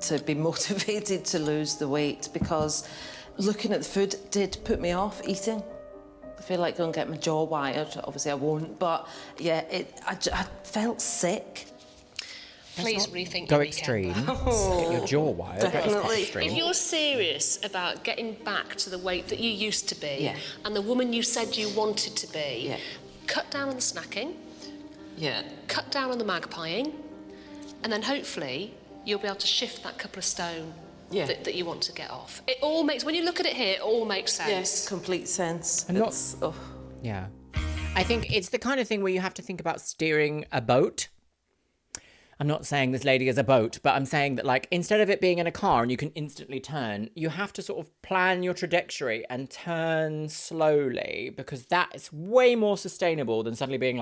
to be motivated to lose the weight, because looking at the food did put me off eating. I feel like going to get my jaw wired. Obviously, I won't. But yeah, I felt sick. Please rethink Go your extreme. weekend. Get your jaw wired. That's quite Definitely. extreme. If you're serious about getting back to the weight that you used to be Yeah. and the woman you said you wanted to be, Yeah. cut down on the snacking, Yeah. cut down on the magpieing, and then hopefully you'll be able to shift that couple of stone Yeah. that you want to get off. It all makes, when you look at it here, it all makes sense. Yes, complete sense. I'm not- It's- oh. Yeah. I think it's the kind of thing where you have to think about steering a boat. I'm not saying this lady is a boat, but I'm saying that instead of it being in a car and you can instantly turn, you have to sort of plan your trajectory and turn slowly, because that is way more sustainable than suddenly being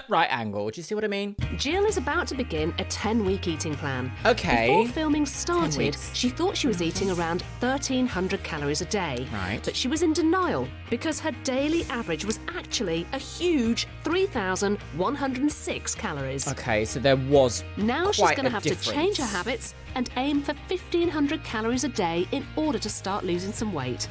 right angle. Do you see what I mean? Jill is about to begin a 10-week eating plan. Okay. Before filming 10 started, weeks. she thought she was eating around 1,300 calories a day. Right. But she was in denial because her daily average was actually a huge 3,106 calories. Okay, so there was Now she's quite going to a have difference. to change her habits and aim for 1,500 calories a day in order to start losing some weight.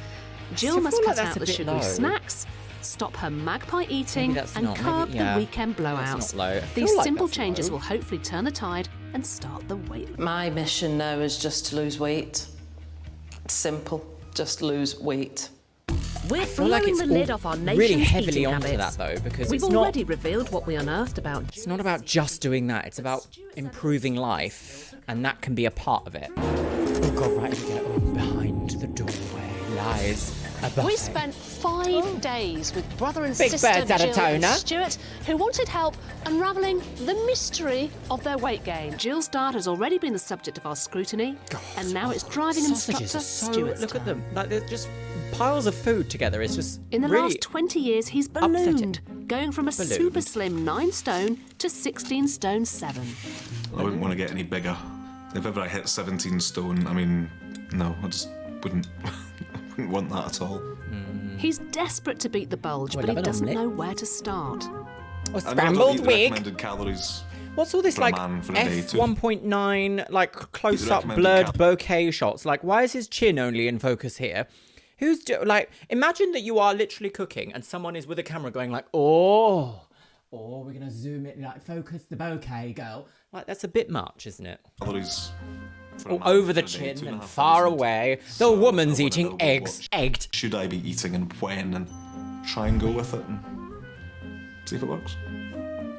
Jill I must feel like cut that's out a the bit sugary low. snacks, stop her magpie eating, that's and not, maybe- curb yeah, the weekend that's blowouts. not low. I feel These like simple that's changes low. will hopefully turn the tide and start the weight. My mission now is just to lose weight. Simple, just lose weight. We're feel like blowing it's the all lid off our nation's really heavily eating onto habits. that, though, because We've it's not- already revealed what we unearthed about. It's not about just doing that. It's about improving life, and that can be a part of it. Oh God, right here. Oh, behind the doorway lies a buffet. We spent 5 days with brother and Big sister birds out of Jill and toner. Stuart, who wanted help unravelling the mystery of their weight gain. Jill's diet has already been the subject of our scrutiny, and now it's driving Sausages instructor are so... Stuart's Look at turn. them. They're just piles of food together. It's just In the really last 20 years, he's ballooned, going from a super slim 9 stone to 16 stone 7. I wouldn't want to get any bigger. If ever I hit 17 stone, I mean, no, I just wouldn't, wouldn't want that at all. He's desperate to beat the bulge, Oh, I but he love an doesn't omelette. know where to start. Oh, I know I don't scrambled eat the wig. recommended calories. What's all this for a man for a day too. F1.9 close-up recommended blurred bokeh shots? Why is his chin only in focus here? Imagine that you are literally cooking and someone is with a camera going oh, we're gonna zoom it, focus the bokeh, girl. That's a bit much, isn't it? Calories for a man Over the for a day, chin and 2,500. far away. The So woman's I wanna eating know eggs. what Egged. should I be eating and when, and try and go with it and see if it works.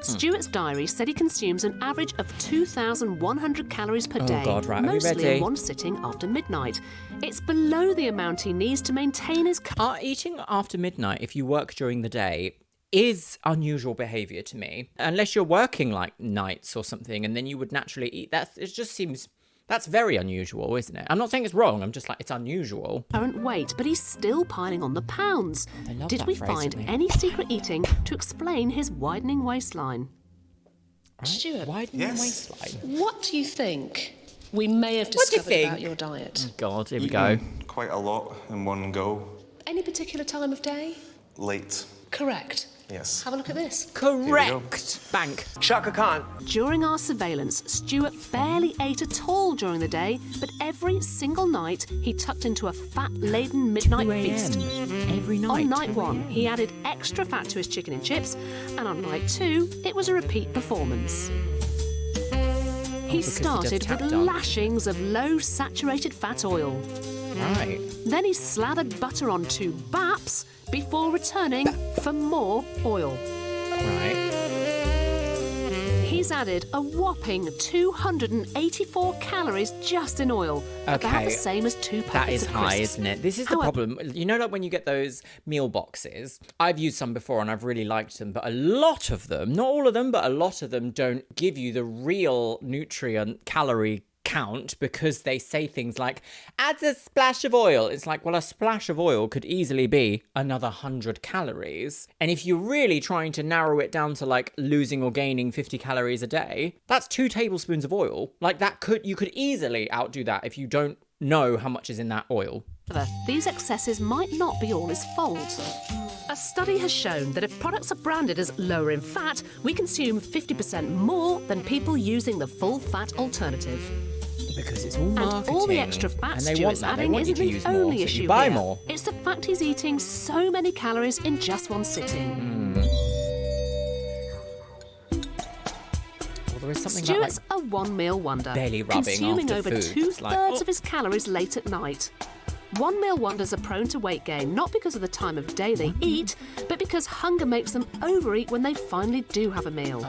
Stuart's diary said he consumes an average of 2,100 calories per Oh, day, God, right, are we mostly ready? in one sitting after midnight. It's below the amount he needs to maintain his... Eating after midnight, if you work during the day, is unusual behaviour to me. Unless you're working nights or something, and then you would naturally eat. It just seems... That's very unusual, isn't it? I'm not saying it's wrong, I'm just it's unusual. current weight, but he's still piling on the pounds. I love Did that we phrase, find don't they? any secret eating to explain his widening waistline? Right? Stuart, Widening the waistline. what do you think we may have What do you discovered think? about your diet. Oh, God, here we go. Quite a lot in one go. Any particular time of day? Late. Correct. Yes. Have a look at this. Correct. Bank. Shaka Khan. During our surveillance, Stuart barely ate at all during the day, but every single night he tucked into a fat-laden midnight 2 a.m. feast. Every night. On night 1, he added extra fat to his chicken and chips, and on night 2, it was a repeat performance. He because he started does tap with dance. lashings of low-saturated fat oil. Right. Then he slathered butter on 2 baps before returning for more oil. Right. He's added a whopping 284 calories just in oil, about Okay. the same as 2 That packets is of high, crisps. isn't it? This is the However- problem. You know, like when you get those meal boxes, I've used some before and I've really liked them, but a lot of them, not all of them, but a lot of them don't give you the real nutrient calorie count because they say things like, adds a splash of oil. It's like, well, a splash of oil could easily be another 100 calories. And if you're really trying to narrow it down to like losing or gaining 50 calories a day, that's 2 tablespoons of oil. Like you could easily outdo that if you don't know how much is in that oil. However, these excesses might not be all his fault. A study has shown that if products are branded as lower in fat, we consume 50% more than people using the full-fat alternative. Because it's all marketing. And all the extra fat and they want Stuart's that. They adding want you isn't to the use more, only so issue you buy here. more. It's the fact he's eating so many calories in just one sitting. Well, there is something Stuart's about, a one-meal wonder, belly rubbing consuming after over food. 2/3 It's like, of his calories late at night. One-meal wonders are prone to weight gain, not because of the time of day they eat, but because hunger makes them overeat when they finally do have a meal.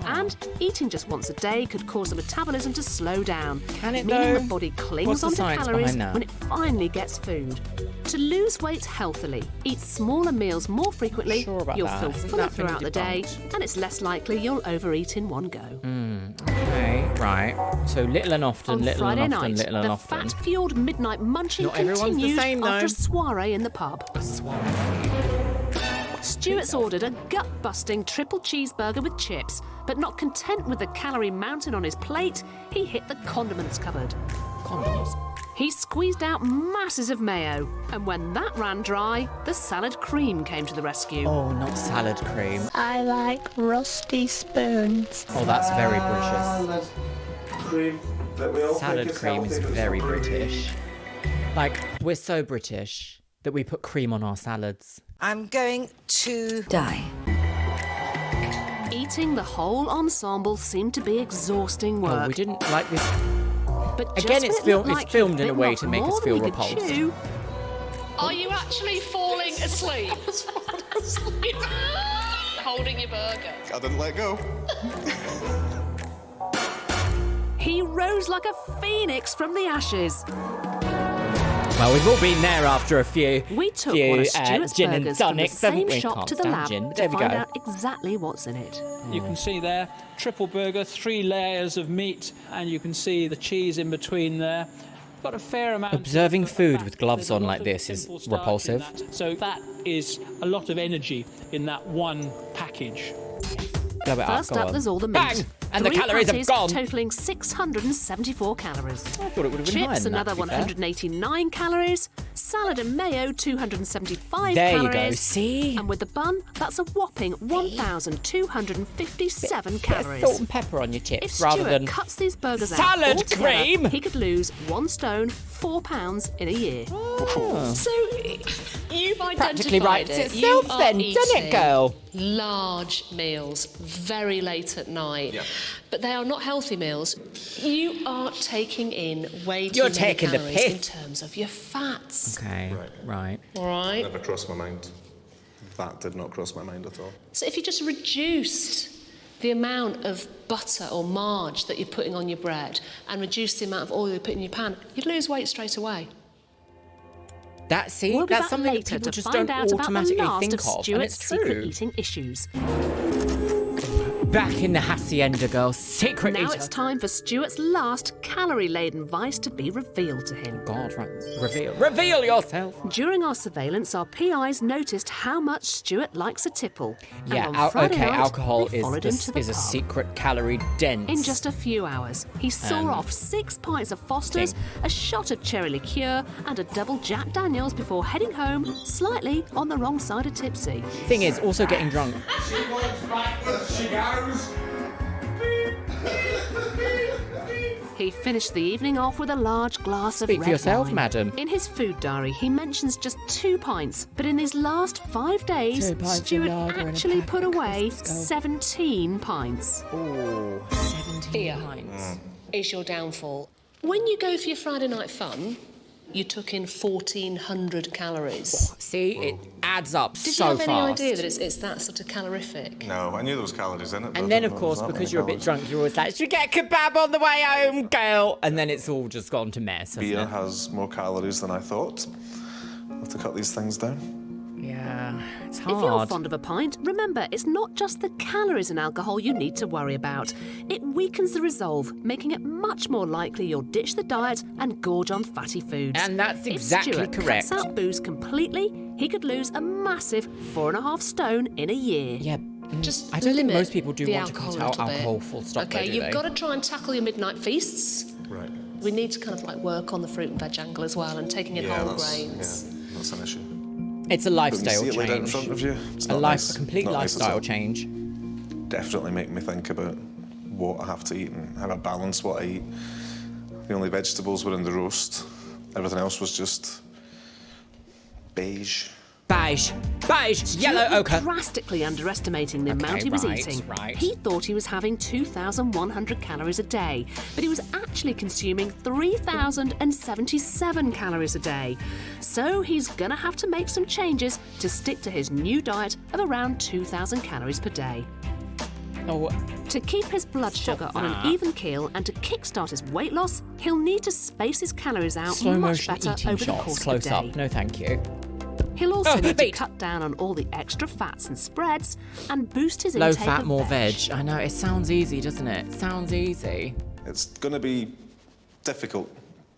And eating just once a day could cause the metabolism to slow down, Can it meaning though? the body What's clings the onto science calories behind that? when it finally gets food. To lose weight healthily, eat smaller meals more frequently, Sure about you'll that. feel Isn't fuller that been throughout the day, debunked? and it's less likely you'll overeat in one go. Okay, right. So little and often, On little Friday and often, night, little and the often. fat-fueled midnight munching Not everyone's the continued same, after though. a soiree in the pub. Stuart's ordered a gut-busting triple cheeseburger with chips, but not content with the calorie mountain on his plate, he hit the condiments cupboard. Condoms. He squeezed out masses of mayo, and when that ran dry, the salad cream came to the rescue. Oh, not salad cream. I like rusty spoons. Oh, that's very British. Salad cream that we all Salad think is cream healthy, is but it's very not really. British. Like, we're so British that we put cream on our salads. I'm going to die. Eating the whole ensemble seemed to be exhausting work. Oh, we didn't like this. But just Again, when it's it looked like filmed he'd in a bitten way off to make us more feel than he could repulsed. chew, Are you actually falling asleep? Holding your burger. I didn't let go. he rose like a phoenix from the ashes. Well, we've all been there after a few. We took few, one of Stuart's gin and burgers from the tonics, haven't same we? shop Can't to the stand lab gin, but to there we find go. out exactly what's in it. You can see there, triple burger, 3 layers of meat, and you can see the cheese in between there. Got a fair amount. Observing of food fat. with gloves There's a on lot like of this is simple starch in repulsive. that. So that is a lot of energy in that one package. Blow it First go up, on. there's all the meat. Bang! And the 3 calories have patties gone. totaling 674 calories. I thought it would have been higher Chips, than that, another to be fair. 189 calories. Salad and mayo, 275 There you calories. go, see? And with the bun, that's a whopping 1,257 Bit of calories. salt and pepper on your chips If rather Stuart than cuts these burgers out salad altogether, cream. he could lose 1 stone, 4 pounds in a year. Oh. So you've identified Practically writes it. itself You are then, doesn't it, eating girl? Large meals, very late at night. But they are not healthy meals. You are taking in way too You're many taking the calories in piss. terms of your fats. Okay, right. All right. Never crossed my mind. That did not cross my mind at all. So if you just reduced the amount of butter or marge that you're putting on your bread and reduce the amount of oil you put in your pan, you'd lose weight straight away. That's We'll be that's back something that later people to just find don't out about the automatically last think of of, and Stuart's it's secret true. eating issues. Back in the hacienda, girl. Secret Now eater. it's time for Stuart's last calorie-laden vice to be revealed to him. God, right. Reveal yourself. During our surveillance, our PIs noticed how much Stuart likes a tipple. And Yeah, on Friday okay, night, alcohol they is followed him to the a pub. secret calorie dense. In just a few hours, he saw off 6 pints of Foster's, a shot of cherry liqueur, and a double Jack Daniels before heading home, slightly on the wrong side of tipsy. Thing is, also getting drunk. She walks backwards, she goes. He finished the evening off with a large glass of Speak red for yourself, wine. madam. In his food diary, he mentions just 2 pints, but in these last 5 days, 2 pints of Stuart lager and a actually pack put of away Crisco. 17 pints. Oh, 17 pints. Is your downfall. When you go for your Friday night fun, you took in 1,400 calories. See, it adds up Did so you have any fast. idea that it's that sort of calorific? No, I knew there was calories in it. but I And then, didn't of know there was course, that because many you're a bit calories. drunk, you're always like, should we get a kebab on the way home, girl? And then it's all just gone to mess, hasn't Beer it? has more calories than I thought. I'll have to cut these things down. Yeah, it's If you're hard. fond of a pint, remember it's not just the calories in alcohol you need to worry about. It weakens the resolve, making it much more likely you'll ditch the diet and gorge on fatty foods. And that's exactly if Stuart correct. cuts out booze completely, he could lose a massive 4.5 stone in a year. Yeah, Just I don't think limit most people do the want to cut alcohol a out little bit. alcohol full stop, Okay, though, do you've they? got to try and tackle your midnight feasts. Right. We need to kind of like work on the fruit and veg angle as well and taking in whole grains. Yeah, that's an issue. It's a But when lifestyle you see it laid out in change. front of you, it's A not nice. a complete Not nice at lifestyle all. change. Definitely make me think about what I have to eat and how I balance what I eat. The only vegetables were in the roast. Everything else was just beige. Beige, yellow Stuart was ochre. drastically underestimating the amount he was right, eating. right. He thought he was having 2,100 calories a day, but he was actually consuming 3,077 calories a day. So he's gonna have to make some changes to stick to his new diet of around 2,000 calories per day. Oh, To keep his blood sugar on that. an even keel and to kickstart his weight loss, he'll need to space his calories out slow much motion better eating over the shots, course close of the day. up. No, thank you. He'll also Oh, need to beat. cut down on all the extra fats and spreads and boost his Low intake fat, of more veg. veg. I know, it sounds easy, doesn't it? It sounds easy. It's going to be difficult.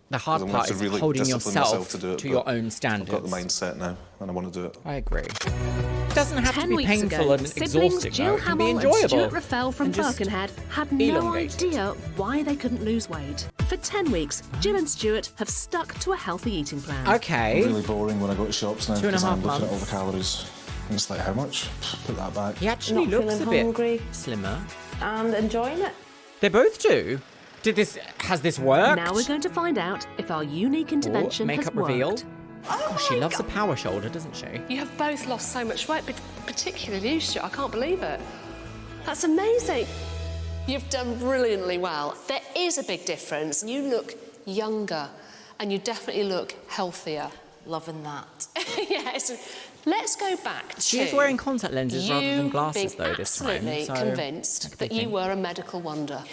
The hard 'cause I part want to is really holding discipline yourself myself to do it, to your but own standards. I've got the mindset now, and I want to do it. I agree. It doesn't have to 10 be weeks painful ago, and siblings exhausting, Jill though. It can be Hamill and enjoyable. Stuart Raffel from And just Birkenhead had no elongate it. idea why they couldn't lose weight. For 10 weeks, Jill and Stuart have stuck to a healthy eating plan. Okay. Really boring when I go to shops now 2.5 because I'm looking at all months. the calories. And it's like, how much? Put that back. He actually Not looks a feeling bit hungry. slimmer. And enjoying it. They both do. Has this worked? Now we're going to find out if our unique intervention has makeup worked. reveal. Gosh, she loves a power shoulder, doesn't she? You have both lost so much weight, but particularly you, Stuart. I can't believe it. That's amazing. You've done brilliantly well. There is a big difference. You look younger and you definitely look healthier. Loving that. Yes. Let's go back to... She is wearing contact lenses rather than glasses, being though, this time. absolutely So convinced that you were a medical wonder.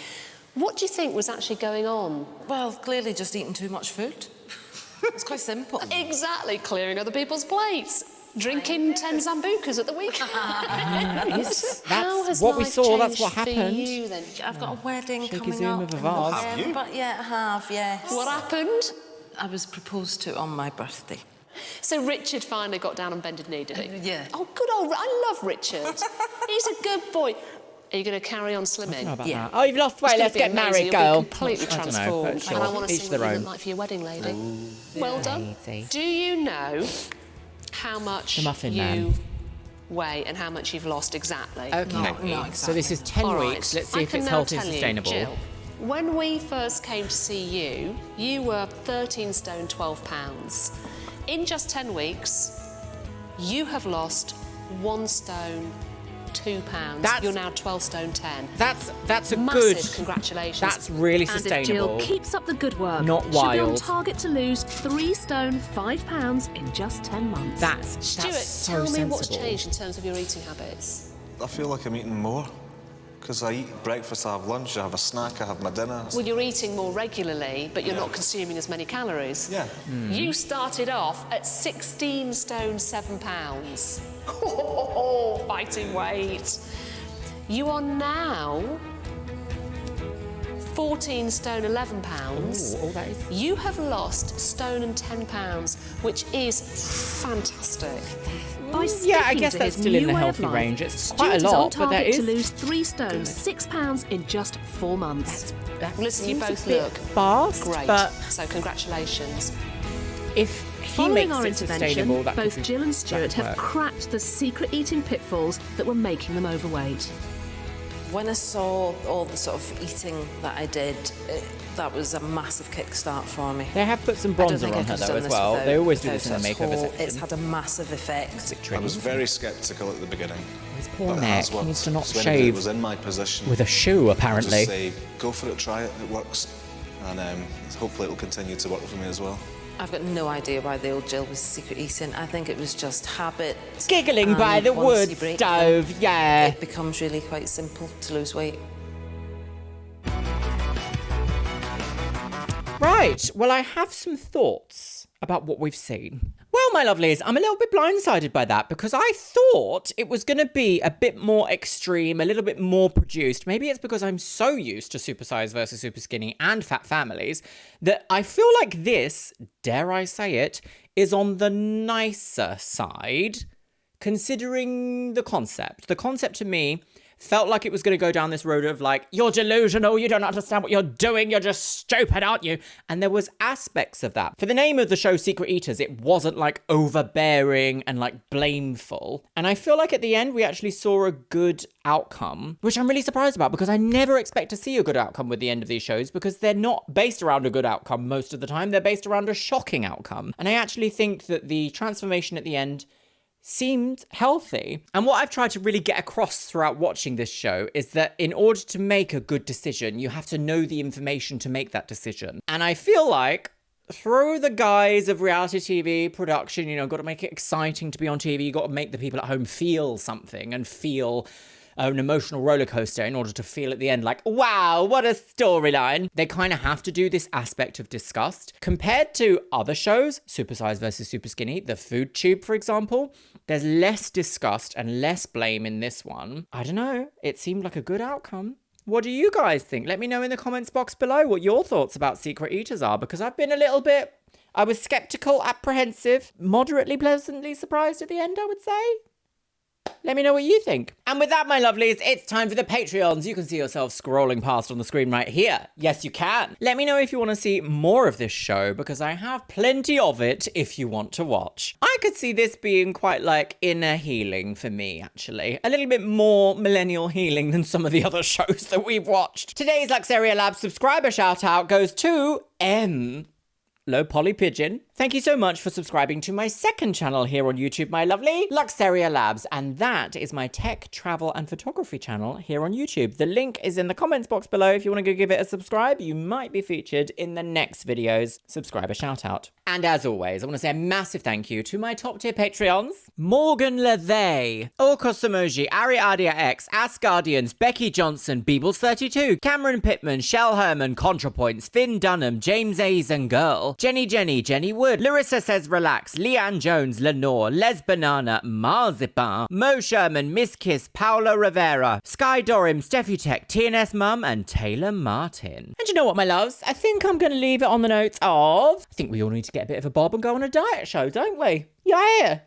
What do you think was actually going on? Well, clearly just eating too much food. It's quite simple. Exactly, clearing other people's plates. Drinking 10 Sambucas at the weekend. How has what we life saw, that's changed what for happened. you then? I've got a wedding Shaky coming zoom up. of a vase. Have you? But yeah, I have, yes. What happened? I was proposed to on my birthday. So Richard finally got down on bended knee, did he? Yeah. Oh, good old... I love Richard. He's a good boy. Are you going to carry on slimming? I don't know about Yeah. that. Oh, you've lost weight, It's let's gonna get be amazing. married, You'll girl. be completely I don't know, transformed. but sure. And I want to Each see their what you own. look like for your wedding lady. Well done. Lady. Do you know how much The Muffin you Man. weigh and how much you've lost exactly? Okay. So this is 10 All right. weeks. Let's see I if can it's now healthy and tell you, sustainable. Jill, when we first came to see you, you were 13 stone 12 pounds. In just 10 weeks, you have lost 1 stone 2 pounds. You're now 12 stone 10. That's a Massive good. congratulations. That's really And if sustainable. Jill keeps up the good work, Not she'll be on wild. target to lose 3 stone 5 pounds in just 10 months. That's Stuart, so tell me sensible. what's changed in terms of your eating habits. I feel like I'm eating more because I eat breakfast, I have lunch, I have a snack, I have my dinner. Well, you're eating more regularly, but you're not consuming as many calories. Yeah. You started off at 16 stone 7 pounds. Oh, fighting weight. You are now 14 stone 11 pounds. Ooh, all that is. You have lost stone and 10 pounds, which is fantastic. By Yeah, I sticking guess to that's his still in new the way healthy of life, range. It's Stuart quite a is lot, on but that target to is lose 3 stone 6 pounds in just 4 months. Listen, you seems a both bit look fast, great. but So congratulations. if he Following makes our it intervention, sustainable, that both could Jill and Stuart have work. cracked the secret eating pitfalls that were making them overweight. When I saw all the sort of eating that I did, that was a massive kickstart for me. They have put some I don't bronzer think I on could her have though done as this well. without- They always do without this in the it makeup at all. section. It's had a massive effect. I was very sceptical at the beginning. His poor but neck, as he what needs to not Swinny shave did was in my position. with a shoe, I'll apparently. just say, go for it, try it, it works. And hopefully it'll continue to work for me as well. I've got no idea why the old Jill was secret eating. I think it was just habit. Giggling by and the once wood you break stove, them, yeah. It becomes really quite simple to lose weight. Right, well, I have some thoughts about what we've seen. Well, my lovelies, I'm a little bit blindsided by that because I thought it was going to be a bit more extreme, a little bit more produced. Maybe it's because I'm so used to super size versus super skinny and fat families that I feel like this, dare I say it, is on the nicer side, considering the concept. The concept to me felt like it was going to go down this road of like, you're delusional, you don't understand what you're doing, you're just stupid, aren't you? And there was aspects of that. For the name of the show, Secret Eaters, it wasn't like overbearing and like blameful. And I feel like at the end, we actually saw a good outcome, which I'm really surprised about because I never expect to see a good outcome with the end of these shows because they're not based around a good outcome most of the time. They're based around a shocking outcome. And I actually think that the transformation at the end seemed healthy. And what I've tried to really get across throughout watching this show is that in order to make a good decision, you have to know the information to make that decision. And I feel like through the guise of reality TV production, you know, got to make it exciting to be on TV, you got to make the people at home feel something and feel an emotional roller coaster in order to feel at the end like, wow, what a storyline. They kind of have to do this aspect of disgust. Compared to other shows, Super Size versus Super Skinny, The Food Tube, for example, there's less disgust and less blame in this one. I don't know. It seemed like a good outcome. What do you guys think? Let me know in the comments box below what your thoughts about Secret Eaters are, because I've been a little bit, I was skeptical, apprehensive, moderately pleasantly surprised at the end, I would say. Let me know what you think. And with that, my lovelies, it's time for the Patreons. You can see yourself scrolling past on the screen right here. Yes, you can. Let me know if you want to see more of this show, because I have plenty of it if you want to watch. I could see this being quite like inner healing for me, actually. A little bit more millennial healing than some of the other shows that we've watched. Today's Luxeria Labs subscriber shout out goes to M. Low Polly Pigeon. Thank you so much for subscribing to my second channel here on YouTube, my lovely Luxeria Labs. And that is my tech, travel, and photography channel here on YouTube. The link is in the comments box below. If you want to go give it a subscribe, you might be featured in the next video's subscriber shout out. And as always, I want to say a massive thank you to my top tier Patreons: Morgan Levay, Orcos Emoji, Ariadia X, Asgardians, Becky Johnson, Beebles32, Cameron Pittman, Shell Herman, ContraPoints, Finn Dunham, James A's and Girl, Jenny Wood, Larissa Says Relax, Leanne Jones, Lenore, Les Banana, Marzipan, Mo Sherman, Miss Kiss, Paula Rivera, Sky Dorim, Steffi Tech, TNS Mum, and Taylor Martin. And you know what, my loves? I think I'm going to leave it on the notes of, I think we all need to get a bit of a bob and go on a diet show, don't we? Yeah.